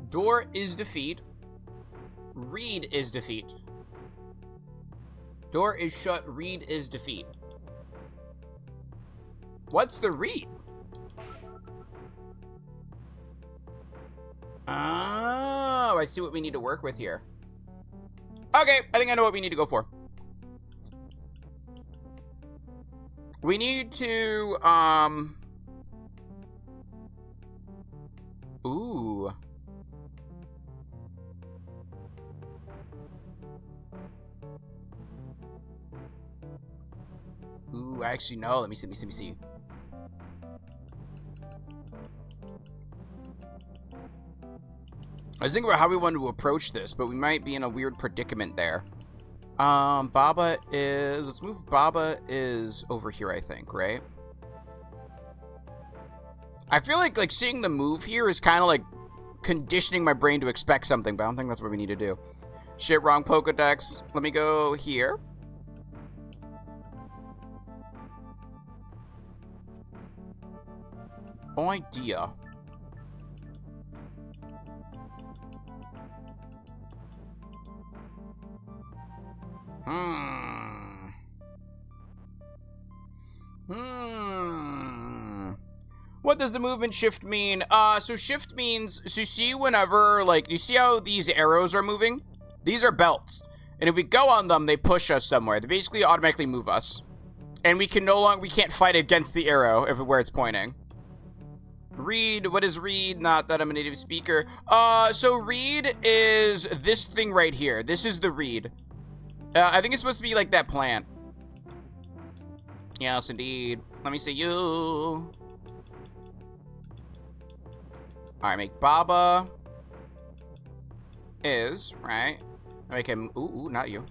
Door is defeat. Read is defeat. Door is shut. Read is defeat. What's the read? Oh, I see what we need to work with here. Okay, I think I know what we need to go for. We need to, ooh. Ooh, actually, no. Let me see. I was thinking about how we wanted to approach this, but we might be in a weird predicament there. Baba is... Let's move Baba is over here, I think, right? I feel like seeing the move here is kind of like conditioning my brain to expect something, but I don't think that's what we need to do. Shit, wrong Pokedex. Let me go here. Idea. What does the movement shift mean? So shift means, so you see whenever, like, you see how these arrows are moving? These are belts. And if we go on them, they push us somewhere. They basically automatically move us. And we can we can't fight against the arrow where it's pointing. Read, what is read? Not that I'm a native speaker. So read is this thing right here. This is the read. I think it's supposed to be like that plant. Yes, indeed. Let me see you. Alright, make Baba is, right? Make him, ooh, not you.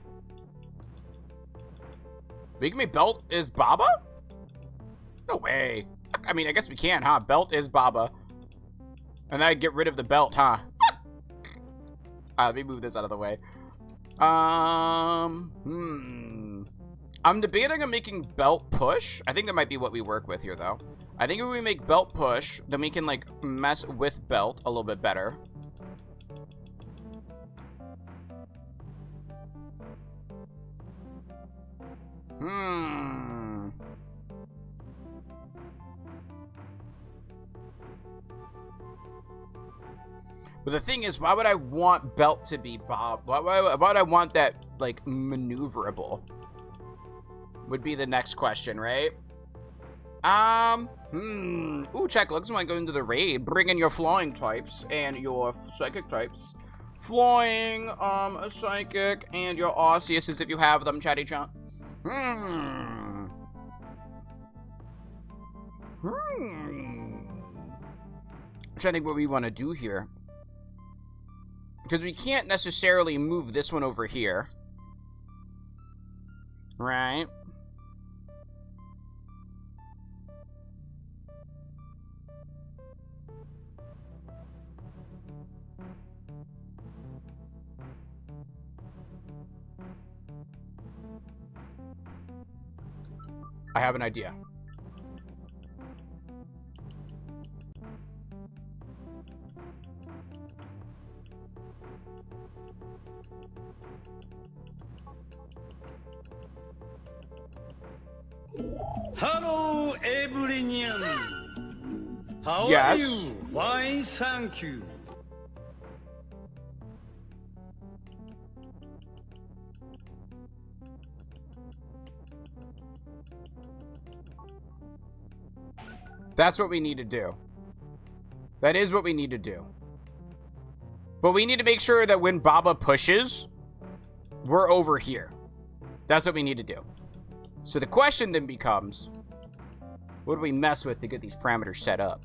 We can make Belt is Baba? No way. I mean, I guess we can, huh? Belt is Baba. And then I get rid of the belt, huh? Let me move this out of the way. I'm debating on making Belt push. I think that might be what we work with here, though. I think if we make Belt push, then we can, like, mess with Belt a little bit better. But the thing is, why would I want Belt to be Bob? Why would I want that, like, maneuverable? Would be the next question, right? Ooh, check. Looks like going into the raid. Bring in your flying types and your psychic types. Flying, a psychic, and your Arceuses if you have them, chatty chat. I'm trying to think what we want to do here. Because we can't necessarily move this one over here. Right? I have an idea. Hello, everyone. How Yes. are you? Fine, thank you. That's what we need to do. That is what we need to do. But we need to make sure that when Baba pushes, we're over here. That's what we need to do. So the question then becomes, what do we mess with to get these parameters set up?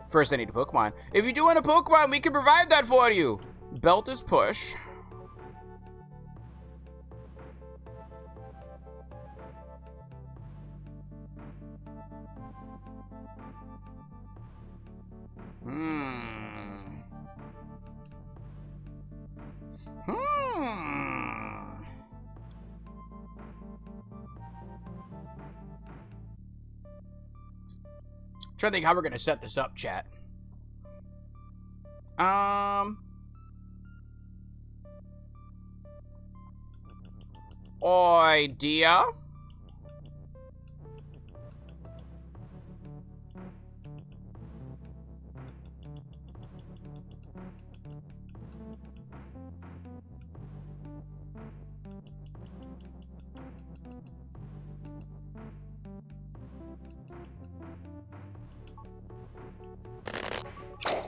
First, I need a Pokemon. If you do want a Pokemon, we can provide that for you. Belt is push. Trying to think how we're gonna set this up, chat. Idea.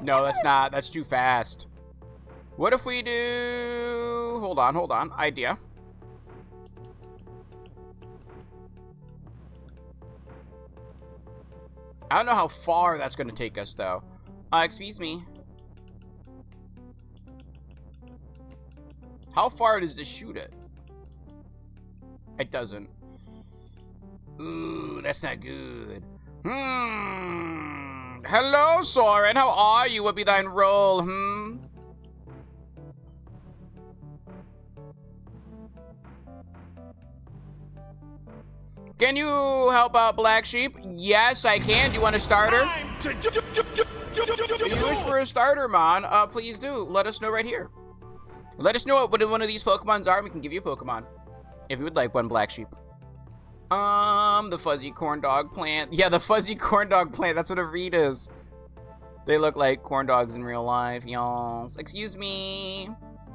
No, that's not. That's too fast. What if we do... Hold on. Idea. I don't know how far that's going to take us, though. Excuse me. How far does this shoot it? It doesn't. Ooh, that's not good. Hello, Soren. How are you? What be thine role? Can you help out Black Sheep? Yes, I can. Do you want a starter? If you wish for a starter, man, please do. Let us know right here. Let us know what one of these Pokemons are, and we can give you a Pokemon. If you would like one, Black Sheep. The fuzzy corn dog plant. Yeah, the fuzzy corn dog plant. That's what a reed is. They look like corn dogs in real life, y'all. Excuse me.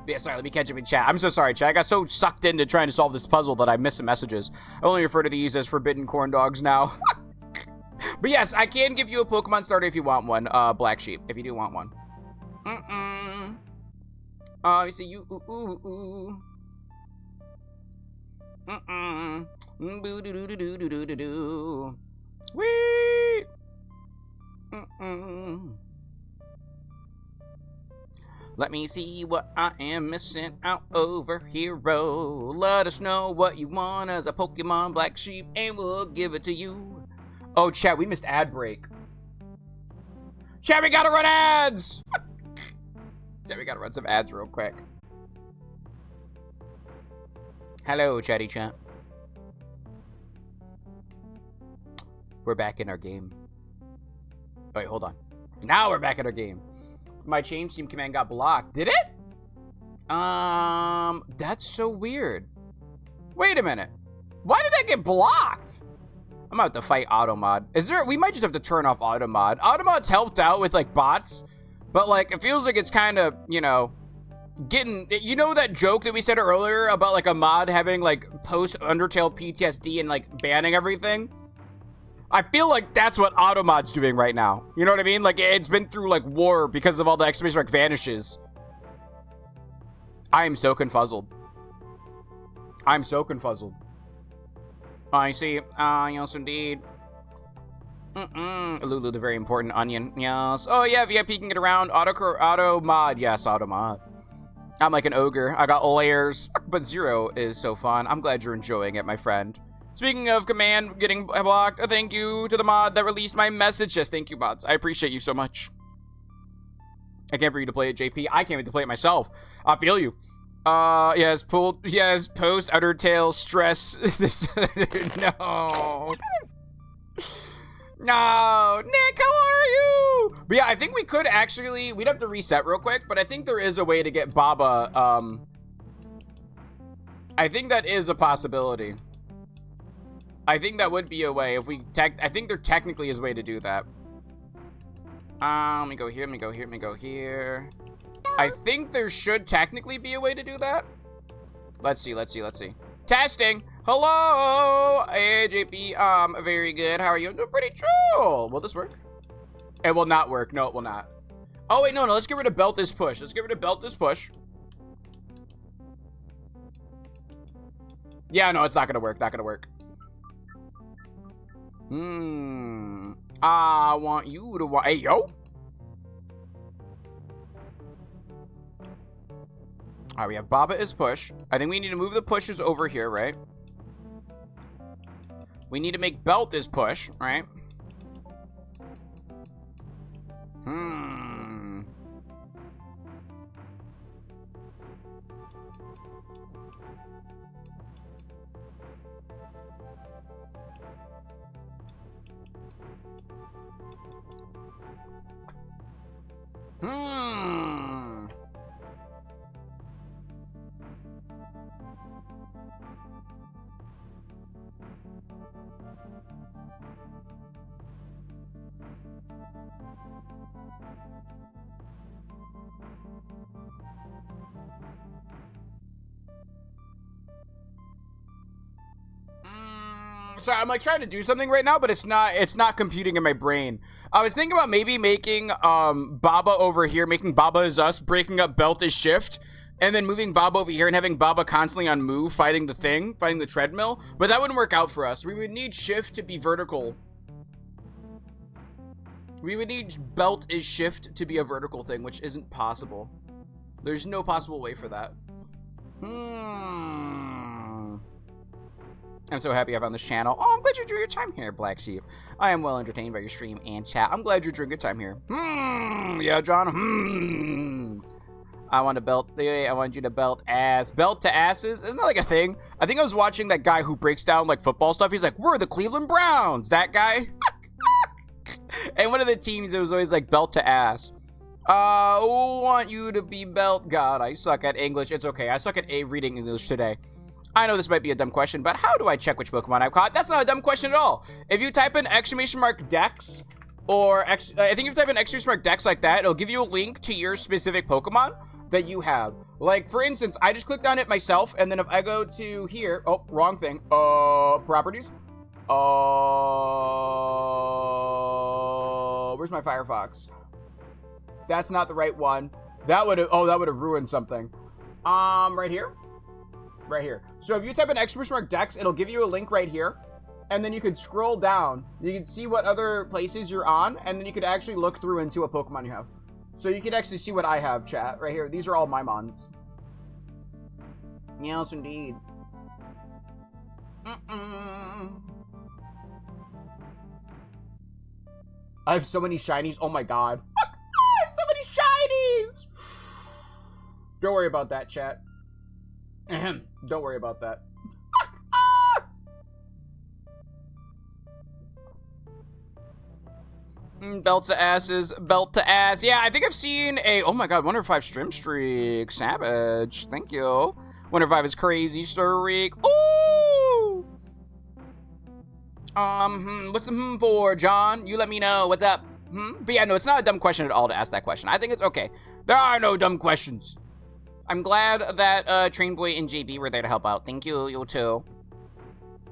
Yeah, sorry, let me catch up in chat. I'm so sorry, chat. I got so sucked into trying to solve this puzzle that I missed some messages. I only refer to these as forbidden corn dogs now. But yes, I can give you a Pokemon starter if you want one, Black Sheep, if you do want one. You see you, Boo doo doo doo doo doo doo doo. Wee. Let me see what I am missing out over hero. Let us know what you want as a Pokemon, Black Sheep, and we'll give it to you. Oh, chat, we missed ad break. Chat, we gotta run ads. Chat, we gotta run some ads real quick. Hello, chatty chat. We're back in our game. Wait, hold on. Now we're back in our game. My change team command got blocked. Did it? That's so weird. Wait a minute. Why did that get blocked? I'm about to fight Automod. We might just have to turn off Automod. Automod's helped out with, like, bots. But, like, it feels like it's kind of, you know, you know that joke that we said earlier about, like, a mod having, like, post-Undertale PTSD and, like, banning everything? I feel like that's what Automod's doing right now. You know what I mean? Like, it's been through, like, war because of all the exclamation mark vanishes. I am so confuzzled. I'm so confuzzled. I see. Yes, indeed. Lulu, the very important onion. Yes. Oh, yeah, VIP can get around. Auto mod. Yes, auto mod. I'm like an ogre. I got layers. But Zero is so fun. I'm glad you're enjoying it, my friend. Speaking of command getting blocked, thank you to the mod that released my message. Yes, thank you, mods. I appreciate you so much. I can't for you to play it, JP. I can't wait to play it myself. I feel you. Yes, post Outer Tail stress. No. No, Nick, how are you? But yeah, I think we could actually, we'd have to reset real quick, but I think there is a way to get Baba, I think that is a possibility. I think that would be a way if we I think there technically is a way to do that. Let me go here, let me go here, let me go here. I think there should technically be a way to do that. Let's see. Testing. Hello, hey, JP. Very good. How are you? I'm doing pretty chill. Will this work? It will not work. No, it will not. Oh, wait, no. Let's get rid of belt is push. Yeah, no, it's not gonna work. I want you to hey, yo. All right, we have Baba is push. I think we need to move the pushes over here, right? We need to make belt is push, right? So I'm like trying to do something right now, but it's not computing in my brain. I was thinking about maybe making Baba over here, making Baba is us, breaking up belt is shift, and then moving Baba over here and having Baba constantly on move, fighting the treadmill. But that wouldn't work out for us. We would need shift to be vertical. We would need belt is shift to be a vertical thing, which isn't possible. There's no possible way for that. I'm so happy I found this channel. Oh, I'm glad you drew your time here, Black Sheep. I am well entertained by your stream and chat. I'm glad you're doing good time here. Yeah, John. I want to belt. I want you to belt ass. Belt to asses? Isn't that like a thing? I think I was watching that guy who breaks down like football stuff. He's like, we're the Cleveland Browns. That guy. And one of the teams, it was always like belt to ass. Want you to be belt. God, I suck at English. It's okay. I suck at reading English today. I know this might be a dumb question, but how do I check which Pokemon I've caught? That's not a dumb question at all. If you type in !Dex, or I think if you type in !Dex like that, it'll give you a link to your specific Pokemon that you have. Like, for instance, I just clicked on it myself, and then if I go to here, oh, wrong thing, properties. Where's my Firefox? That's not the right one. That would have ruined something. Right here. Right here. So if you type in !Dex, it'll give you a link right here. And then you could scroll down. You can see what other places you're on. And then you could actually look through and see what Pokemon you have. So you could actually see what I have, chat. Right here. These are all my mons. Yes, indeed. I have so many shinies. Oh my god. I have so many shinies. Don't worry about that, chat. Don't worry about that. Belt to asses, belt to ass. Yeah, I think I've seen a, oh my god, Wonder 5 stream streak. Savage. Thank you. Wonder 5 is crazy streak. Ooh! What's the for, John? You let me know. What's up? But yeah, no, it's not a dumb question at all to ask that question. I think it's okay. There are no dumb questions. I'm glad that Train Boy and JB were there to help out. Thank you, you too.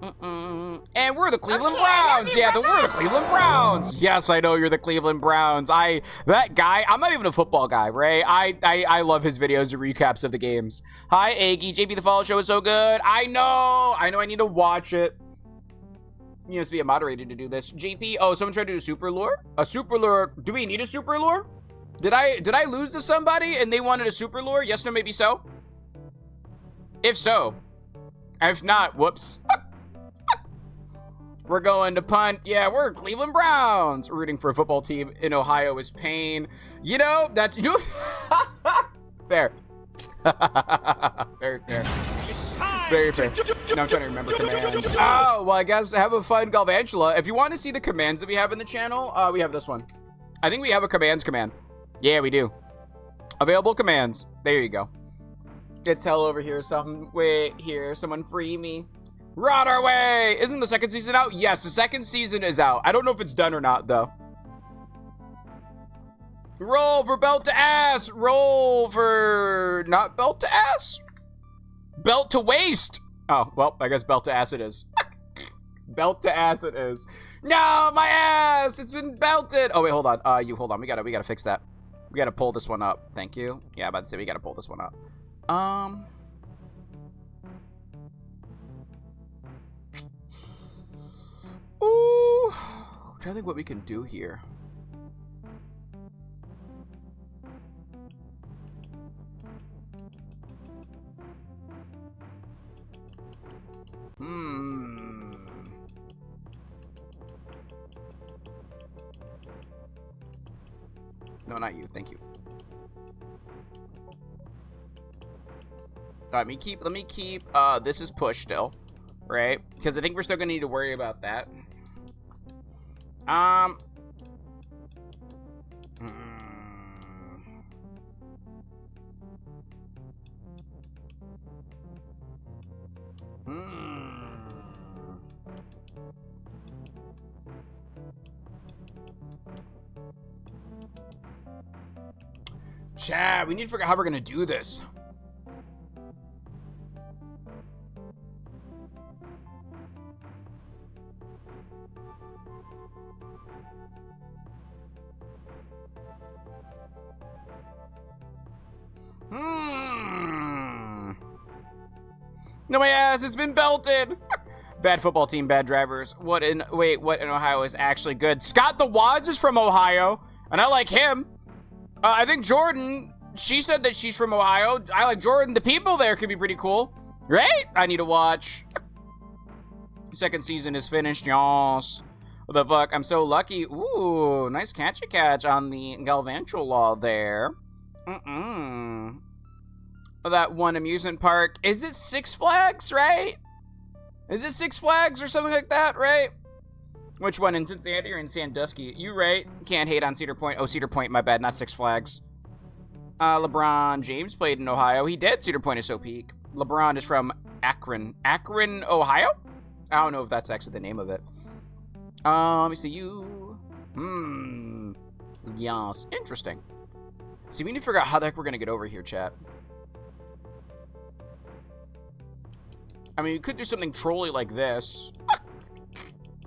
And we're the Cleveland Browns. Yeah, we're the Cleveland Browns. Yes, I know you're the Cleveland Browns. That guy, I'm not even a football guy, right? I love his videos and recaps of the games. Hi, Aggie. JB the Fall Show is so good. I know I need to watch it. You must be a moderator to do this. JP, oh, someone tried to do super lure? A super lure. Do we need a super lure? Did I lose to somebody and they wanted a super lure? Yes, no, maybe so. If so. If not, whoops. We're going to punt. Yeah, we're Cleveland Browns. Rooting for a football team in Ohio is pain. You know, that's... You know, fair. Very fair. Very fair. Now I'm trying to remember commands. Oh, well, I guess have a fun Galvantula. If you want to see the commands that we have in the channel, we have this one. I think we have a commands command. Yeah, we do. Available commands. There you go. It's hell over here. Something. Wait, here. Someone free me. We're on our way. Isn't the second season out? Yes, the second season is out. I don't know if it's done or not, though. Roll for belt to ass. Roll for not belt to ass. Belt to waist. Oh, well, I guess belt to ass it is. Belt to ass it is. No, my ass. It's been belted. Oh, wait, hold on. Hold on. We gotta fix that. We gotta pull this one up. Thank you. Yeah, I'm about to say we gotta pull this one up. Ooh. I'm trying to think what we can do here. No, not you. Thank you. Let me keep, this is push still, right? Because I think we're still gonna need to worry about that. Chad, we need to figure out how we're gonna do this. No, my ass, it's been belted. Bad football team, bad drivers. What in Ohio is actually good? Scott the Woz is from Ohio, and I like him. I think Jordan, she said that she's from Ohio. I like Jordan. The people there could be pretty cool, right? I need to watch. Second season is finished, y'all. What the fuck? I'm so lucky. Ooh, nice catch on the Galvantula there. That one amusement park. Is it Six Flags, right? Is it Six Flags or something like that, right? Which one, in Cincinnati or in Sandusky? You right. Can't hate on Cedar Point. Oh, Cedar Point, my bad, not Six Flags. LeBron James played in Ohio. He did. Cedar Point is so peak. LeBron is from Akron. Akron, Ohio? I don't know if that's actually the name of it. Let me see you. Yes, interesting. See, we need to figure out how the heck we're gonna get over here, chat. I mean, we could do something trolly like this.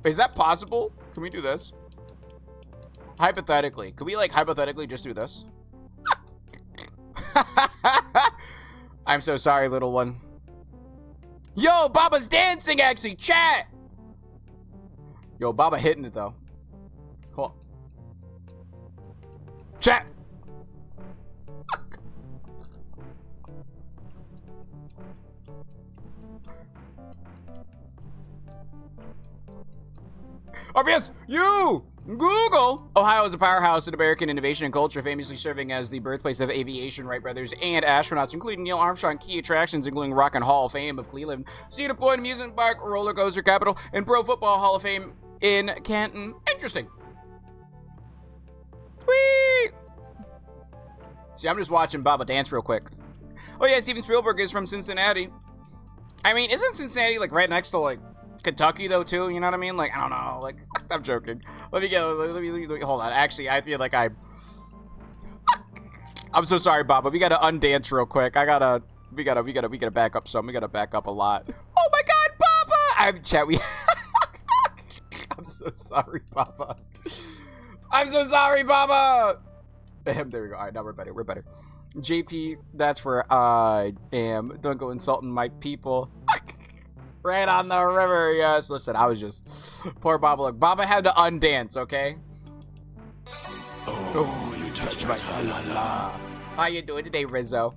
Is that possible? Can we do this? Hypothetically. Could we, like, hypothetically just do this? I'm so sorry, little one. Yo, Baba's dancing, actually. Chat! Yo, Baba hitting it, though. Hold on. Chat! RBS, you! Google! Ohio is a powerhouse in American innovation and culture, famously serving as the birthplace of aviation, Wright brothers, and astronauts, including Neil Armstrong. Key attractions including Rock and Hall of Fame of Cleveland, Cedar Point Amusement Park, Roller Coaster Capital, and Pro Football Hall of Fame in Canton. Interesting. Tweet! See, I'm just watching Baba dance real quick. Oh yeah, Steven Spielberg is from Cincinnati. I mean, isn't Cincinnati, like, right next to, like, Kentucky, though, too? You know what I mean? Like, I don't know. Like, I'm joking. Let me hold on. Actually, I feel like I'm so sorry, Baba. We gotta undance real quick. We gotta back up some. We gotta back up a lot. Oh my God, Baba! I'm so sorry, Baba. I'm so sorry, Baba! There we go. All right, now we're better. We're better. JP, that's where I am. Don't go insulting my people. Right on the river, yes. Listen, I was just... Poor Baba. Look, Baba had to undance, okay? Oh, you touched my la. How you doing today, Rizzo?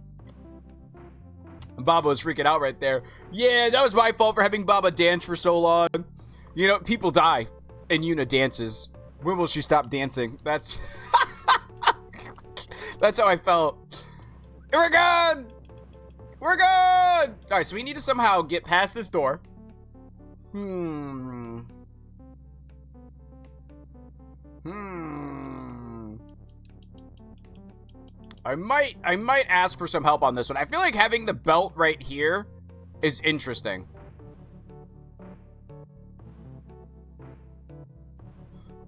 Baba was freaking out right there. Yeah, that was my fault for having Baba dance for so long. You know, people die and Yuna dances. When will she stop dancing? That's that's how I felt. We're good! We're good! Alright, so we need to somehow get past this door. I might ask for some help on this one. I feel like having the belt right here is interesting.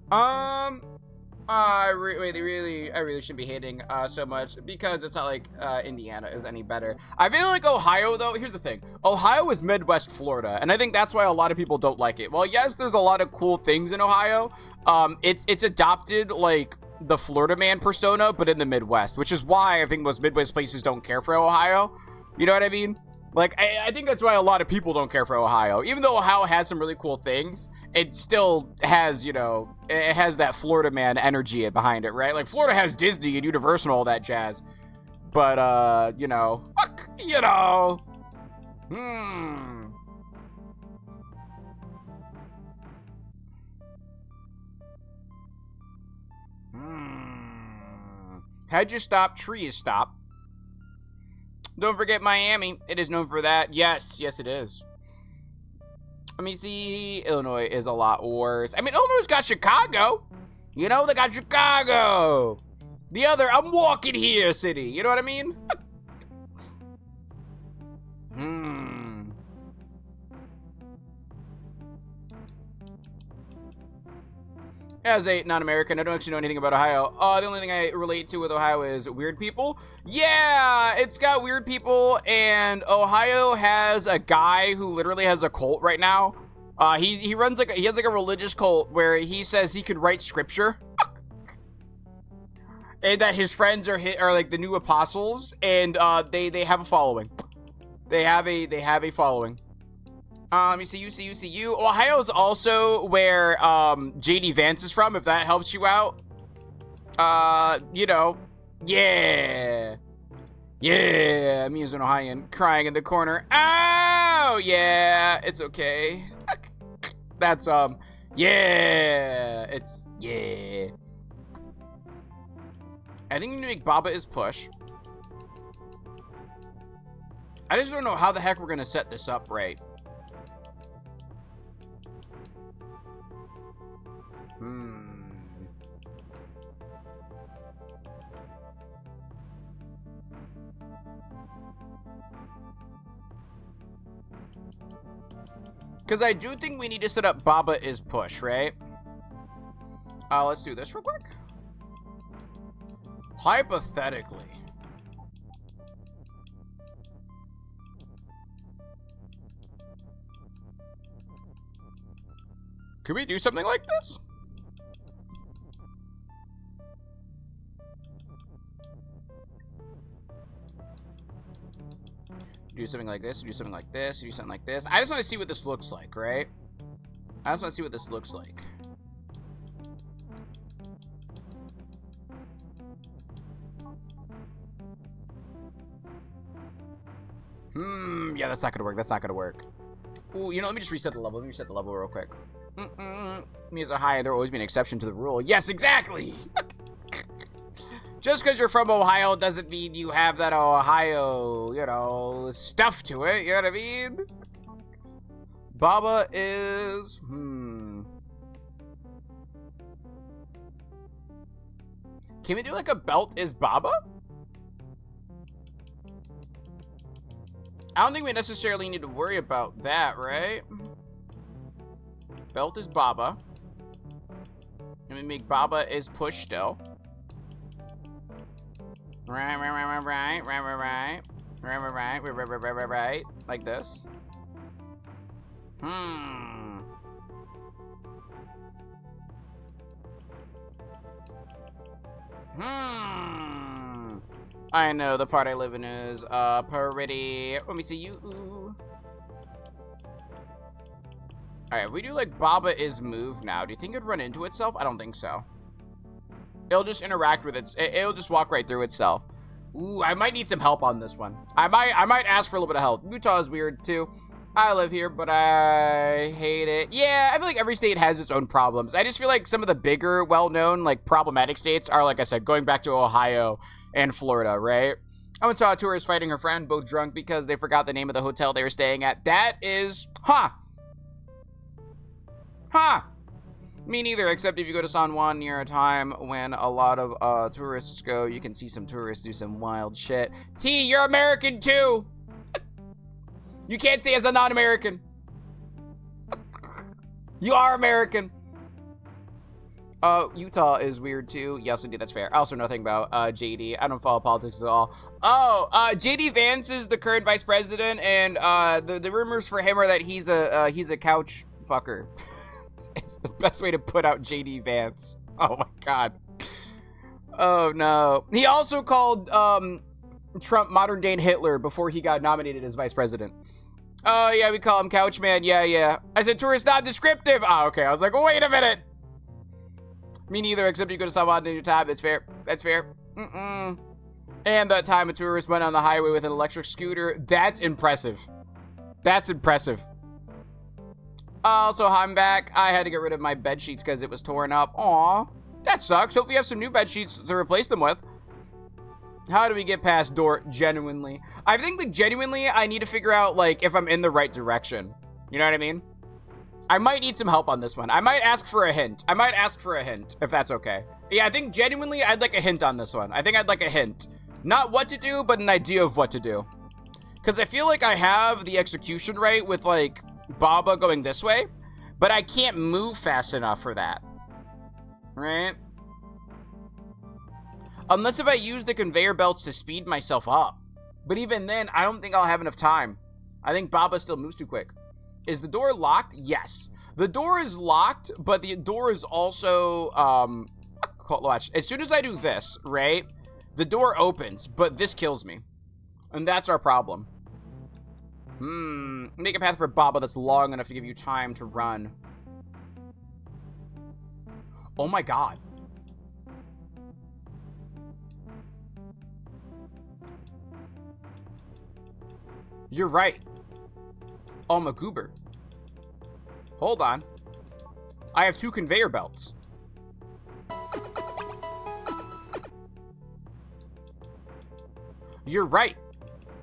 I really shouldn't be hating so much because it's not like Indiana is any better. I feel like Ohio, though, here's the thing. Ohio is Midwest Florida, and I think that's why a lot of people don't like it. Well, yes, there's a lot of cool things in Ohio. It's adopted, like, the Florida man persona, but in the Midwest, which is why I think most Midwest places don't care for Ohio. You know what I mean? Like, I think that's why a lot of people don't care for Ohio. Even though Ohio has some really cool things, it still has, you know, it has that Florida man energy behind it, right? Like, Florida has Disney and Universal and all that jazz. But, you know, fuck, you know. How'd you stop? Trees stop. Don't forget Miami. It is known for that. Yes, yes it is. Let me see. Illinois is a lot worse. I mean, Illinois's got Chicago. You know, they got Chicago. The other, I'm walking here city. You know what I mean? As a non-American, I don't actually know anything about Ohio. The only thing I relate to with Ohio is weird people. Yeah, it's got weird people, and Ohio has a guy who literally has a cult right now. He runs like he has like a religious cult where he says he could write scripture, and that his friends are like the new apostles, and they have a following. They have a following. You see. Ohio is also where JD Vance is from, if that helps you out. You know, yeah, me as an Ohioan crying in the corner. Oh yeah, it's okay. That's yeah, it's yeah. I think we need to make Baba is push. I just don't know how the heck we're gonna set this up right. Because I do think we need to set up Baba is push, right? Let's do this real quick. Hypothetically. Could we do something like this? Do something like this, do something like this, do something like this. I just want to see what this looks like, right? I just want to see what this looks like. Yeah, that's not gonna work. That's not gonna work. Ooh, you know, let me just reset the level. Let me reset the level real quick. Me as a high, there will always be an exception to the rule. Yes, exactly! Just because you're from Ohio doesn't mean you have that Ohio, you know, stuff to it. You know what I mean? Baba is... Can we do like a belt is Baba? I don't think we necessarily need to worry about that, right? Belt is Baba. And we make Baba is push still. Right. Like this. I know, the part I live in is, pretty... Let me see you. Alright, if we do, like, Baba is move now, do you think it'd run into itself? I don't think so. It'll just interact with it. It'll just walk right through itself. Ooh, I might need some help on this one. I might ask for a little bit of help. Utah is weird, too. I live here, but I hate it. Yeah, I feel like every state has its own problems. I just feel like some of the bigger, well-known, like, problematic states are, like I said, going back to Ohio and Florida, right? I once saw a tourist fighting her friend, both drunk because they forgot the name of the hotel they were staying at. That is... Huh. Me neither, except if you go to San Juan near a time when a lot of tourists go, you can see some tourists do some wild shit. T, you're American too! You can't say as a non-American. You are American. Utah is weird too. Yes, indeed, that's fair. I also know nothing about JD. I don't follow politics at all. Oh, JD Vance is the current vice president, and the rumors for him are that he's a couch fucker. It's the best way to put out JD Vance. Oh my god. Oh no. He also called Trump modern day Hitler before he got nominated as vice president. Oh yeah, we call him Couchman. Yeah. I said tourist not descriptive. Oh, okay. I was like, wait a minute. Me neither, except you go to someone in your tab. That's fair. And that time a tourist went on the highway with an electric scooter. That's impressive. Also, I'm back. I had to get rid of my bed sheets because it was torn up. Aw, that sucks. Hopefully you have some new bed sheets to replace them with. How do we get past door genuinely? I think, like, genuinely, I need to figure out, like, if I'm in the right direction. You know what I mean? I might need some help on this one. I might ask for a hint. If that's okay. Yeah, I think genuinely I'd like a hint on this one. I think I'd like a hint. Not what to do, but an idea of what to do. Because I feel like I have the execution right with, like, Baba going this way, but I can't move fast enough for that. Right? Unless if I use the conveyor belts to speed myself up. But even then, I don't think I'll have enough time. I think Baba still moves too quick. Is the door locked? Yes. The door is locked, but the door is also, watch. As soon as I do this, right, the door opens, but this kills me. And that's our problem. Make a path for Baba that's long enough to give you time to run. Oh my god. You're right. Oh, I'm a goober. Hold on. I have 2 conveyor belts. You're right.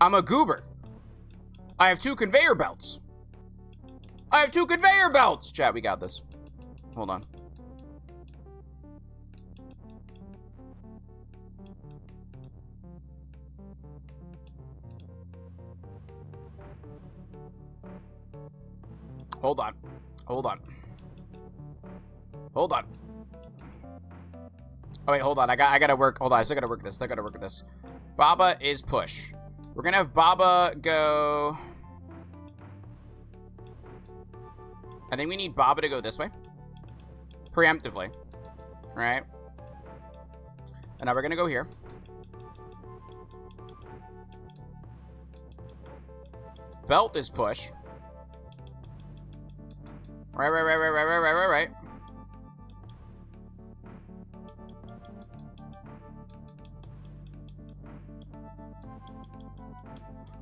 I'm a goober. I have 2 conveyor belts. Chat, we got this. Hold on. Hold on. Oh wait, hold on. I gotta work. Hold on. I still gotta work this. Baba is push. We're gonna have Baba go. I think we need Baba to go this way. Preemptively. Right? And now we're gonna go here. Belt is push. Right.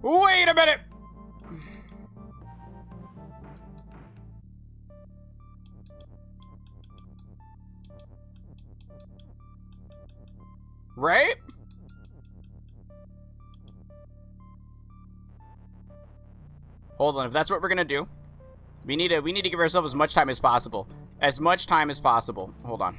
Wait a minute! Right? Hold on, if that's what we're gonna do, we need to give ourselves as much time as possible. Hold on.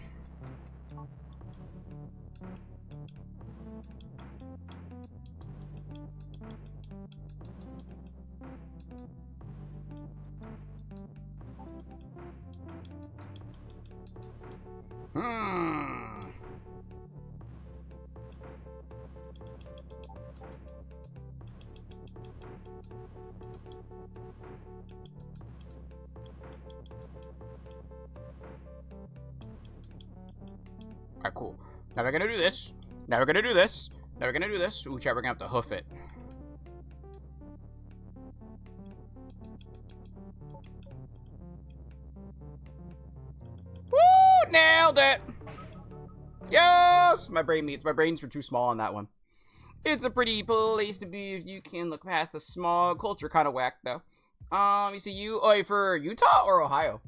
Alright, cool. Now we're gonna do this. Ooh, chat, we're gonna have to hoof it. Woo! Nailed it! Yes! My brains were too small on that one. It's a pretty place to be if you can look past the small culture. Kind of whack, though. You see you. Oh, wait, for Utah or Ohio?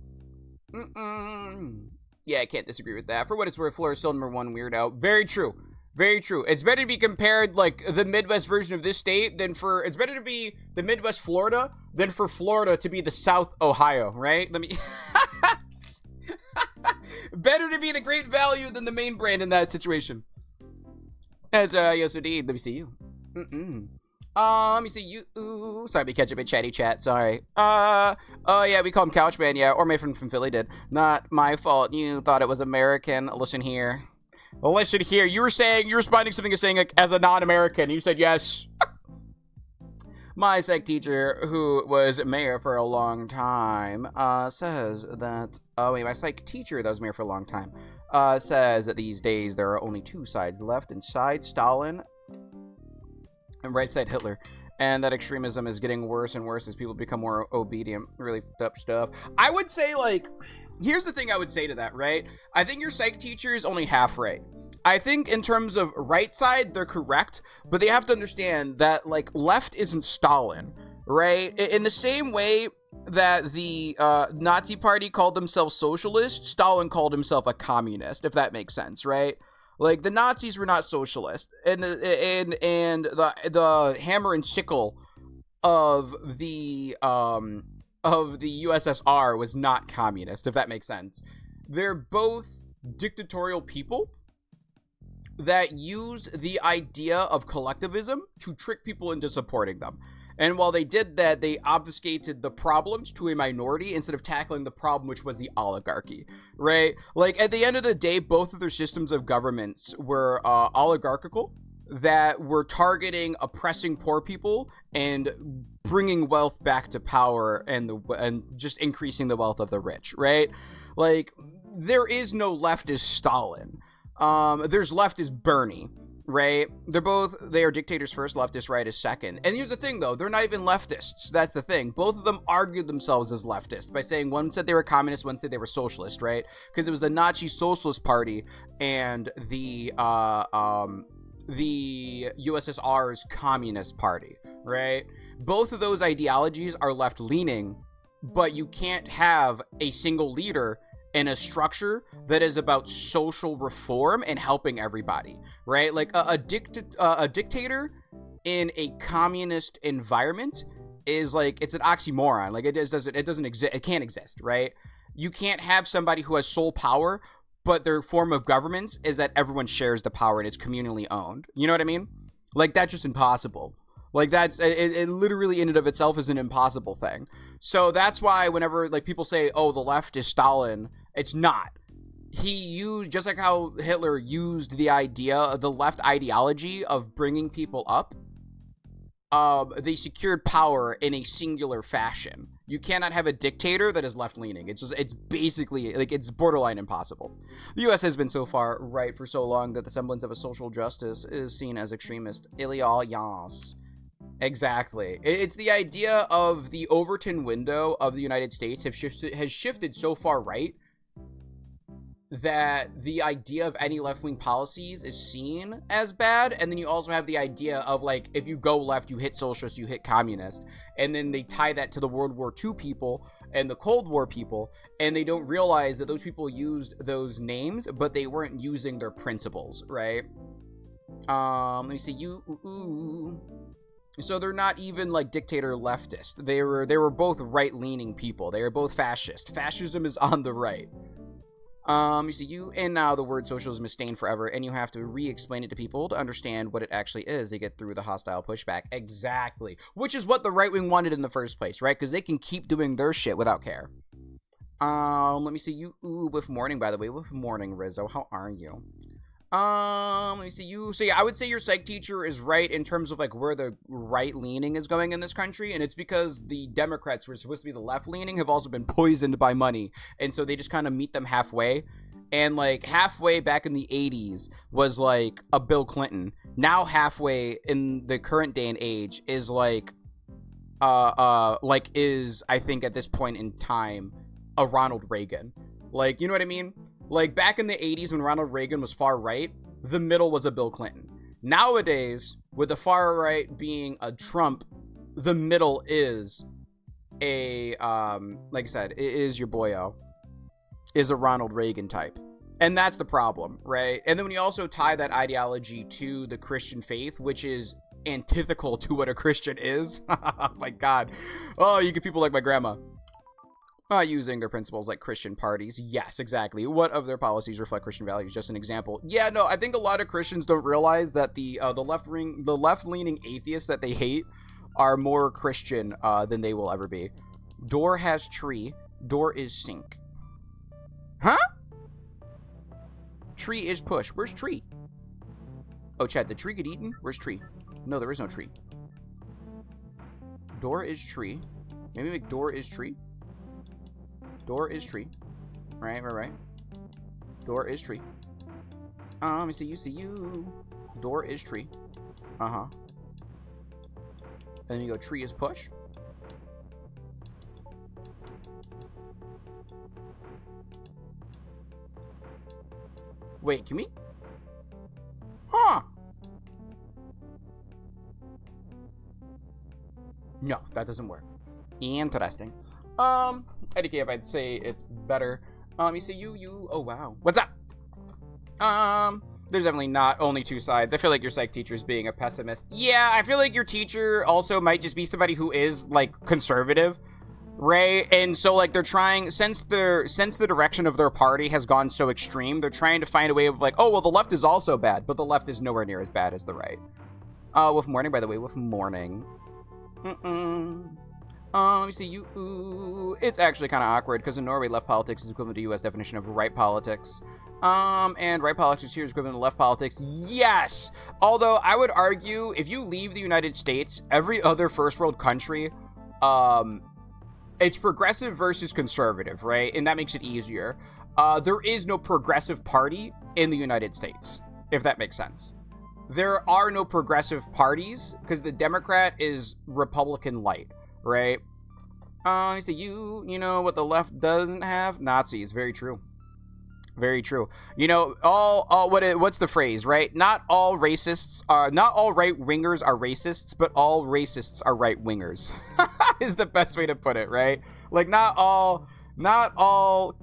Yeah, I can't disagree with that. For what it's worth, Florida's still #1 weirdo. Very true. Very true. It's better to be compared like the Midwest version of this state than for, it's better to be the Midwest Florida than for Florida to be the South Ohio, right? Let me, better to be the Great Value than the main brand in that situation. That's, yes indeed. Let me see you. Let me see you. Ooh, sorry, we catch a bit chatty chat. Sorry. Oh yeah, we call him Couchman. Yeah, or my friend from Philly did. Not my fault. You thought it was American. Listen here. Listen here. You were responding to something as saying like, as a non-American. You said yes. My psych teacher, who was mayor for a long time, says that. Oh wait, my psych teacher that was mayor for a long time, says that these days there are only two sides: left and side Stalin, and right side Hitler, and that extremism is getting worse and worse as people become more obedient. Really fucked up stuff. I would say, like, here's the thing I would say to that, right? I think your psych teacher is only half right. I think in terms of right side, they're correct, but they have to understand that, like, left isn't Stalin, right? In the same way that the Nazi party called themselves socialist, Stalin called himself a communist, if that makes sense, right? Like, the Nazis were not socialist, and the hammer and sickle of the USSR was not communist, if that makes sense. They're both dictatorial people that use the idea of collectivism to trick people into supporting them. And while they did that, they obfuscated the problems to a minority instead of tackling the problem, which was the oligarchy, right? Like, at the end of the day, both of their systems of governments were oligarchical, that were targeting oppressing poor people and bringing wealth back to power and just increasing the wealth of the rich, right? Like, there is no leftist Stalin. There's leftist Bernie. Right? They are dictators first, leftist right is second. And here's the thing though, they're not even leftists. That's the thing. Both of them argued themselves as leftists by saying one said they were communist, one said they were socialist, right? Because it was the Nazi Socialist Party and the USSR's Communist Party, right? Both of those ideologies are left-leaning, but you can't have a single leader in a structure that is about social reform and helping everybody, right? Like a dictator in a communist environment is like, it's an oxymoron. Like it doesn't exist. It can't exist, right? You can't have somebody who has sole power, but their form of governance is that everyone shares the power and it's communally owned. You know what I mean? Like that's just impossible. Like that's it literally in and of itself is an impossible thing. So that's why whenever like people say, oh, the left is Stalin, it's not. He used, just like how Hitler used the idea, the left ideology of bringing people up, they secured power in a singular fashion. You cannot have a dictator that is left-leaning. It's basically, like, it's borderline impossible. The U.S. has been so far right for so long that the semblance of a social justice is seen as extremist. Yes. Exactly. It's the idea of the Overton window of the United States has shifted so far right that the idea of any left-wing policies is seen as bad, and then you also have the idea of, like, if you go left, you hit socialist, you hit communist, and then they tie that to the World War II people and the Cold War people, and they don't realize that those people used those names, but they weren't using their principles, right? Let me see, so they're not even like dictator leftist. They were both right-leaning people. They are both fascist. Fascism is on the right. You see, and now the word socialism is stained forever, and you have to re-explain it to people to understand what it actually is to get through the hostile pushback. Exactly. Which is what the right wing wanted in the first place, right? Because they can keep doing their shit without care. Let me see, with morning, by the way. With morning, Rizzo. How are you? Let me see, so yeah, I would say your psych teacher is right in terms of like where the right leaning is going in this country, and it's because the Democrats who are supposed to be the left leaning have also been poisoned by money, and so they just kind of meet them halfway. And like halfway back in the 80s was like a Bill Clinton. Now halfway in the current day and age is like is I think at this point in time a Ronald Reagan. Like, you know what I mean? Like, back in the 80s when Ronald Reagan was far right, the middle was a Bill Clinton. Nowadays, with the far right being a Trump, the middle is a, like I said, it is your boyo, is a Ronald Reagan type. And that's the problem, right? And then when you also tie that ideology to the Christian faith, which is antithetical to what a Christian is, oh my God. Oh, you get people like my grandma. Using their principles like Christian parties. Yes, exactly. What of their policies reflect Christian values? Just an example. Yeah, no, I think a lot of Christians don't realize that the left-leaning atheists that they hate are more Christian than they will ever be. Door has tree. Door is sink. Huh? Tree is push. Where's tree? Oh, Chad, did tree get eaten? Where's tree? No, there is no tree. Door is tree. Maybe make door is tree. Door is tree. Right. Door is tree. Let me see you. Door is tree. And then you go tree is push. Wait, can we? Huh. No, that doesn't work. Interesting. Eddie if I'd say it's better. Let me see you. Oh, wow. What's up? There's definitely not only two sides. I feel like your psych teacher's being a pessimist. Yeah, I feel like your teacher also might just be somebody who is, like, conservative, right? And so, like, they're trying, since the direction of their party has gone so extreme, they're trying to find a way of, like, oh, well, the left is also bad, but the left is nowhere near as bad as the right. With morning, by the way, with morning. Let me see you. Ooh, it's actually kind of awkward because in Norway, left politics is equivalent to U.S. definition of right politics. And right politics here is equivalent to left politics. Yes! Although I would argue if you leave the United States, every other first world country, it's progressive versus conservative, right? And that makes it easier. There is no progressive party in the United States, if that makes sense. There are no progressive parties because the Democrat is Republican light. Right? You say you know what the left doesn't have? Nazis. Very true. Very true. You know, what's the phrase, right? Not all right wingers are racists, but all racists are right wingers. Is the best way to put it, right? Like not all,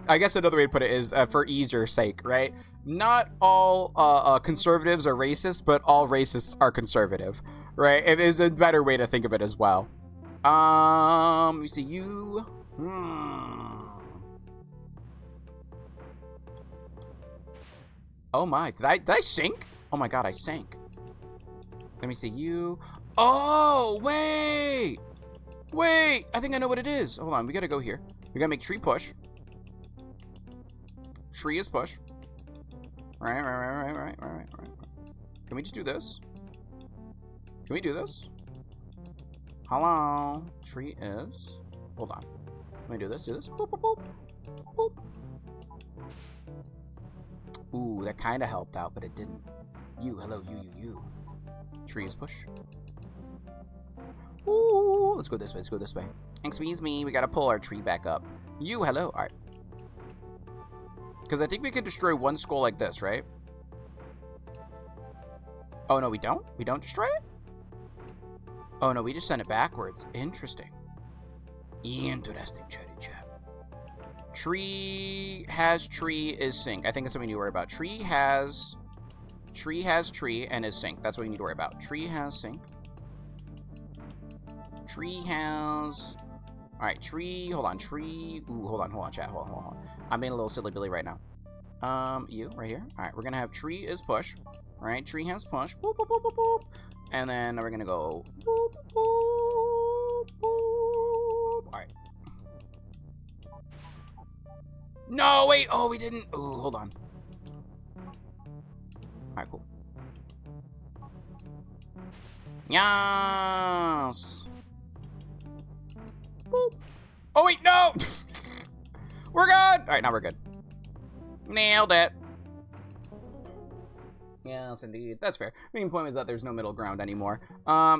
I guess another way to put it is for easier sake, right? Not all conservatives are racist, but all racists are conservative, right? It is a better way to think of it as well. Let me see you. Oh my, did I sink? Oh my God, I sank. Let me see you. Oh, wait. I think I know what it is. Hold on, we gotta go here. We gotta make tree push. Tree is push. Right. Can we just do this? Can we do this? Hello. Tree is. Hold on. Let me do this. Boop, boop, boop. Boop. Ooh, that kind of helped out, but it didn't. Hello, you. Tree is push. Ooh, let's go this way. Excuse me, we gotta pull our tree back up. Hello. All right. Because I think we could destroy one skull like this, right? Oh, no, we don't? We don't destroy it? Oh, no, we just send it backwards. Interesting, chatty chat. Tree has tree is sink. I think that's something you need to worry about. Tree has tree and is sink. That's what you need to worry about. Tree has sink. Tree has... Alright, tree... Hold on, tree... Ooh, hold on, chat. Hold on. I'm being a little silly Billy right now. You, right here. Alright, we're gonna have tree is push. Right, tree has push. Boop, boop, boop, boop, boop. And then we're gonna go... Boop, boop, boop. Alright. No, wait! Oh, we didn't... Ooh, hold on. Alright, cool. Yes! Boop. Oh, wait, no! We're good! Alright, now we're good. Nailed it. Yes, indeed. That's fair. Main point is that there's no middle ground anymore.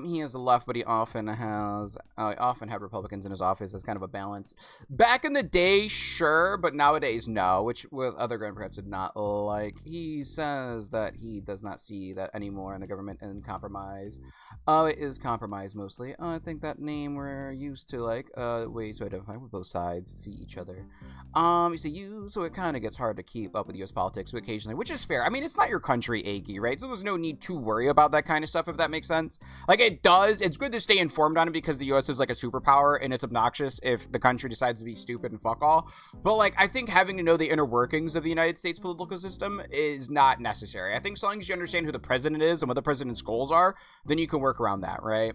He is left, but he often had Republicans in his office as kind of a balance. Back in the day, sure, but nowadays, no, which with other Democrats did not like. He says that he does not see that anymore in the government and compromise. It is compromise mostly. I think that name we're used to, like, ways to identify where both sides see each other. So it kind of gets hard to keep up with U.S. politics occasionally, which is fair. I mean, it's not your country, Aggie, right? So there's no need to worry about that kind of stuff, if that makes sense. Like, it does. It's good to stay informed on it because the U.S. is like a superpower, and it's obnoxious if the country decides to be stupid and fuck all. But, like, I think having to know the inner workings of the United States political system is not necessary. I think so long as you understand who the president is and what the president's goals are, then you can work around that, right?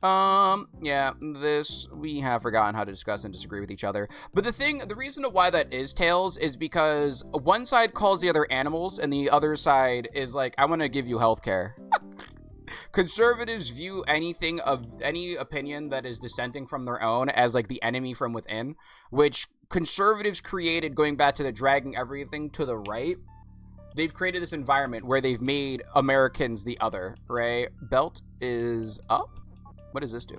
Yeah, this, we have forgotten how to discuss and disagree with each other. But the reason why that is, Tails, is because one side calls the other animals, and the other side is like, I want to give you healthcare. Conservatives view anything of any opinion that is dissenting from their own as like the enemy from within, which conservatives created going back to the dragging everything to the right. They've created this environment where they've made Americans the other, right? Belt is up. What does this do?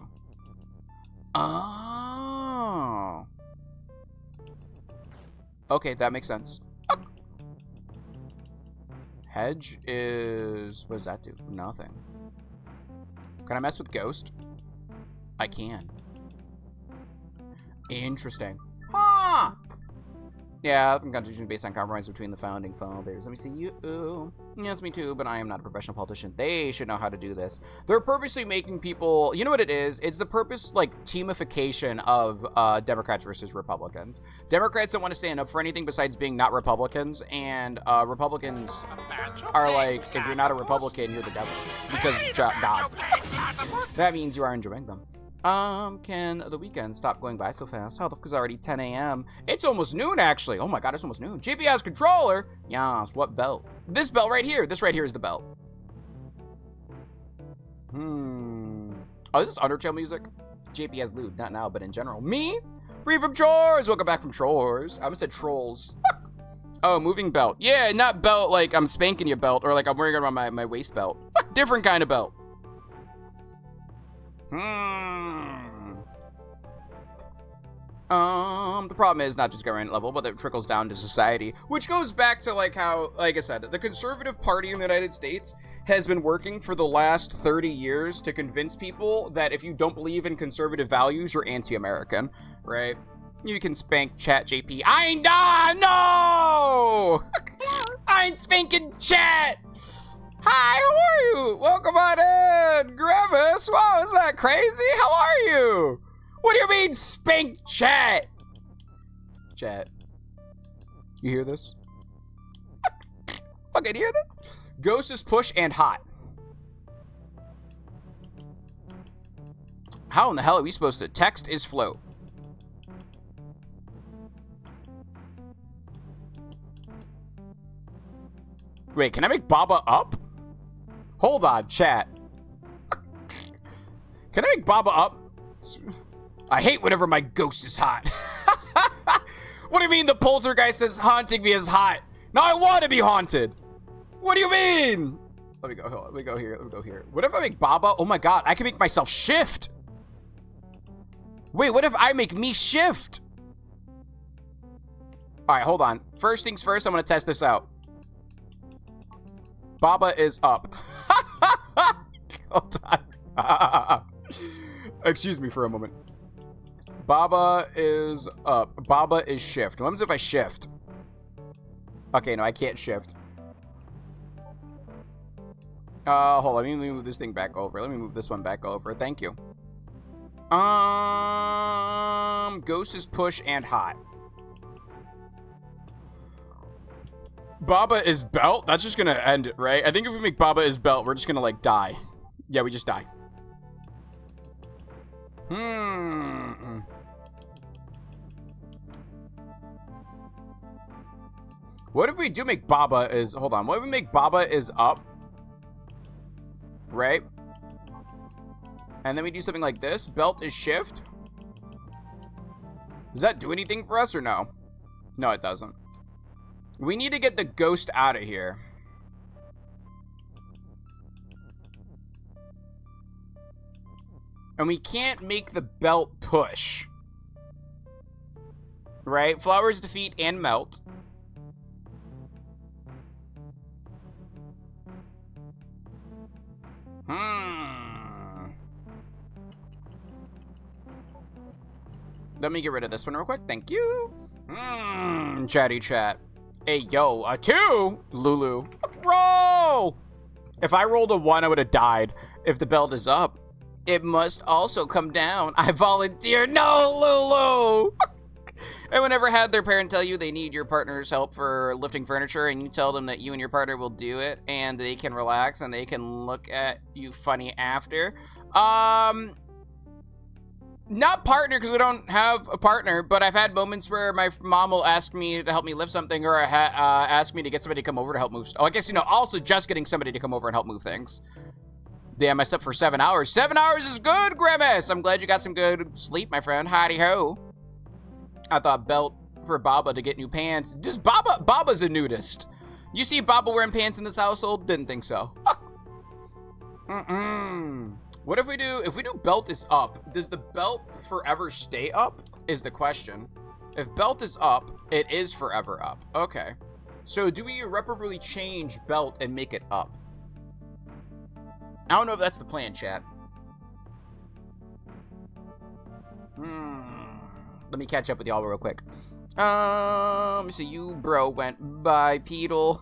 Oh. Okay, that makes sense. Hedge is... What does that do? Nothing. Can I mess with Ghost? I can. Interesting. Huh! Yeah, Constitution based on compromise between the founding fathers. Let me see you. Yes, me too, but I am not a professional politician. They should know how to do this. They're purposely making people, you know what it is? It's the purpose, like, teamification of Democrats versus Republicans. Democrats don't want to stand up for anything besides being not Republicans, and Republicans are like, if you're not a Republican, you're the devil. Because God. That means you are enjoying them. Can the weekend stop going by so fast? How the fuck is it already 10 a.m.? It's almost noon, actually. Oh my god, it's almost noon. GPS controller? Yes, what belt? This belt right here. This right here is the belt. Oh, this is Undertale music? JP has lewd, not now, but in general. Me? Free from chores! Welcome back from chores. I almost said trolls. Oh, moving belt. Yeah, not belt like I'm spanking you belt, or like I'm wearing it around my waist belt. Different kind of belt. The problem is not just government level, but it trickles down to society, which goes back to like how, like I said, the conservative party in the United States has been working for the last 30 years to convince people that if you don't believe in conservative values, you're anti-American, right? You can spank chat JP. I ain't no! I ain't spanking chat! Hi, how are you? Welcome on in, Grimace. Wow, is that crazy? How are you? What do you mean, spank chat? Chat. You hear this? Fucking hear that? Ghost is push and hot. How in the hell are we supposed to? Text is float. Wait, can I make Baba up? Hold on, chat. Can I make Baba up? I hate whenever my ghost is hot. What do you mean the poltergeist is haunting me is hot? Now I want to be haunted. What do you mean? Let me go here. What if I make Baba? Oh my god, I can make myself shift. Wait, what if I make me shift? All right, hold on. First things first, I'm gonna test this out. Baba is up. Hold on. Excuse me for a moment. Baba is up. Baba is shift. What happens if I shift? Okay, no, I can't shift. Hold on. Let me move this thing back over. Let me move this one back over. Thank you. Ghost is push and hot. Baba is belt? That's just gonna end it, right? I think if we make Baba is belt, we're just gonna, like, die. Yeah, we just die. What if we do make Baba is... Hold on. What if we make Baba is up? Right? And then we do something like this. Belt is shift. Does that do anything for us or no? No, it doesn't. We need to get the ghost out of here. And we can't make the belt push. Right? Flowers defeat and melt. Let me get rid of this one real quick. Thank you. Chatty chat. Hey, yo, a 2? Lulu. Roll! If I rolled a 1, I would have died. If the belt is up, it must also come down. I volunteer. No, Lulu! And whenever had their parent tell you they need your partner's help for lifting furniture and you tell them that you and your partner will do it and they can relax and they can look at you funny after. Not partner, because I don't have a partner, but I've had moments where my mom will ask me to help me lift something or ask me to get somebody to come over to help move. Oh, I guess, also just getting somebody to come over and help move things. Damn, I slept for 7 hours. 7 hours is good, Grimace. I'm glad you got some good sleep, my friend. Howdy ho. I thought belt for Baba to get new pants. Just Baba's a nudist. You see Baba wearing pants in this household? Didn't think so. What if we do belt is up? Does the belt forever stay up? Is the question. If belt is up, it is forever up. Okay. So do we irreparably change belt and make it up? I don't know if that's the plan, chat. Let me catch up with y'all real quick. Let me see. You, bro, went bipedal.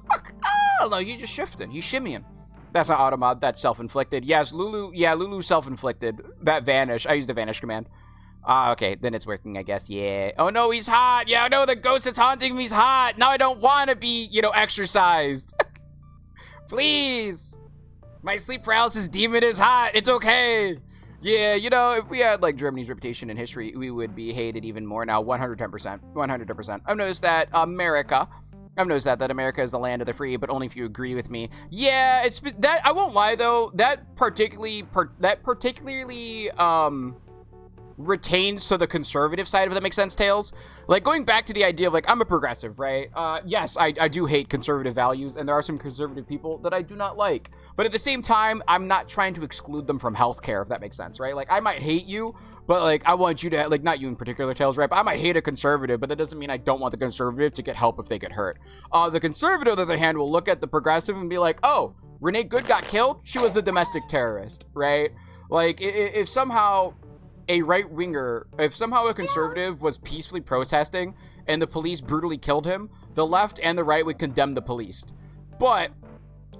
Oh, no, you just shifting. You shimmying. That's not automod. That's self-inflicted. Yes, Lulu. Yeah, Lulu self-inflicted. That vanish. I used the vanish command. Okay. Then it's working, I guess. Yeah. Oh, no, he's hot. Yeah, no, the ghost that's haunting me is hot. Now I don't want to be, exercised. Please. My sleep paralysis demon is hot. It's okay. Yeah, if we had, Germany's reputation in history, we would be hated even more now. 110%. 100%. I've noticed that America is the land of the free, but only if you agree with me. Yeah, it's that. I won't lie though. That particularly retains to the conservative side, if that makes sense, Tails. Going back to the idea of I'm a progressive, right? Yes, I do hate conservative values, and there are some conservative people that I do not like. But at the same time, I'm not trying to exclude them from healthcare, if that makes sense, right? I might hate you, but I want you to not you in particular, Tails, right? But I might hate a conservative, but that doesn't mean I don't want the conservative to get help if they get hurt. The conservative, on the other hand, will look at the progressive and be like, oh, Renee Good got killed? She was the domestic terrorist, right? If somehow a right-winger, if somehow a conservative was peacefully protesting and the police brutally killed him, the left and the right would condemn the police. But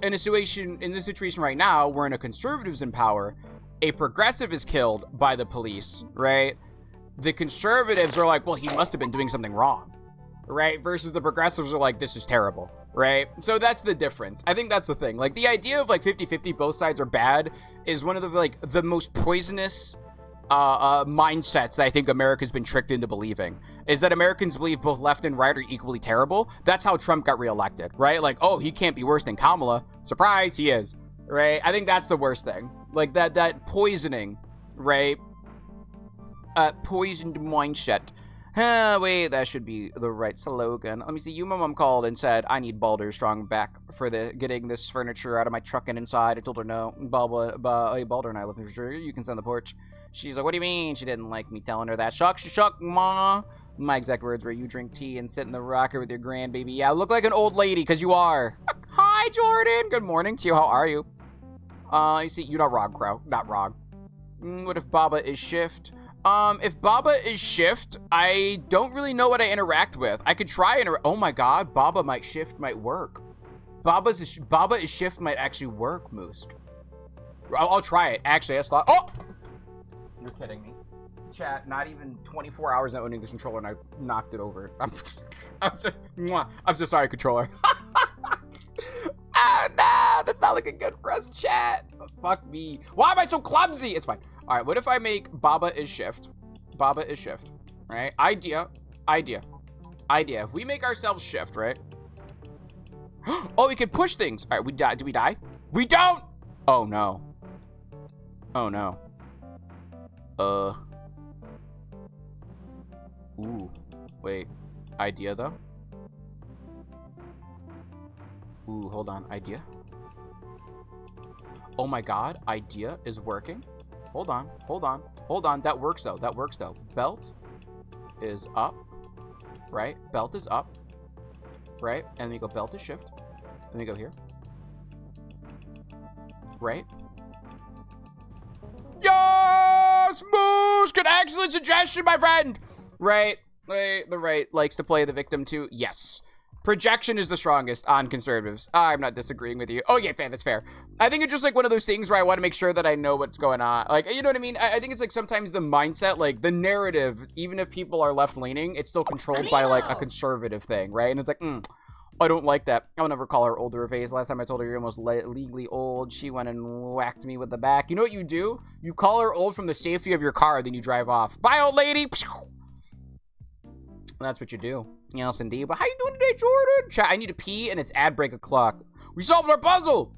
in this situation right now, wherein a conservative's in power, a progressive is killed by the police, right? The conservatives are like, well, he must have been doing something wrong, right? Versus the progressives are like, this is terrible, right? So that's the difference. I think that's the thing. The idea of 50-50, both sides are bad, is one of the most poisonous mindsets that I think America's been tricked into believing, is that Americans believe both left and right are equally terrible. That's how Trump got reelected, right? Oh, he can't be worse than Kamala. Surprise, he is, right? I think that's the worst thing. That poisoning, right? Poisoned mindset. Wait, that should be the right slogan. Let me see. You, my mom called and said, I need Baldur Strong back for getting this furniture out of my truck and inside. I told her no. Baldur and I live in Virginia. You can send the porch. She's like, what do you mean? She didn't like me telling her that. Shuck, ma. My exact words were, you drink tea and sit in the rocker with your grandbaby. Yeah, look like an old lady, because you are. Hi, Jordan. Good morning to you. How are you? You see, you're not Rog, Crow. Not Rog. What if Baba is shift? If Baba is shift, I don't really know what I interact with. I could try oh my god, Baba might shift might work. Baba is shift might actually work, Moose. I'll try it. Actually, I thought. Oh! You're kidding me. Chat, not even 24 hours not owning this controller and I knocked it over. I'm so sorry, controller. Nah, that's not looking good for us, chat. Fuck me. Why am I so clumsy? It's fine. All right, what if I make Baba is shift? Baba is shift, right? Idea. If we make ourselves shift, right? Oh, we can push things. All right, we die. Do we die? We don't. Oh no. Oh no. Ooh. Wait. Idea though. Ooh, hold on. Idea. Oh my god, idea is working. Hold on. Hold on. Hold on. That works, though. That works, though. Belt is up. Right? Belt is up. Right? And then we go belt is shift. And we go here. Right? Yes! Moose! Good, excellent suggestion, my friend! Right. The right likes to play the victim, too. Yes. Projection is the strongest on conservatives. I'm not disagreeing with you. Oh, yeah, fair. That's fair. I think it's just like one of those things where I want to make sure that I know what's going on. Like, you know what I mean? I think it's like sometimes the mindset, like the narrative, even if people are left-leaning, it's still controlled by like a conservative thing, right? And it's like, I don't like that. I'll never call her older phase. Last time I told her you're almost legally old, she went and whacked me with the back. You know what you do? You call her old from the safety of your car, then you drive off. Bye, old lady! That's what you do. Yes, indeed. But how you doing today, Jordan? Chat, I need to pee, and it's ad break o'clock. We solved our puzzle!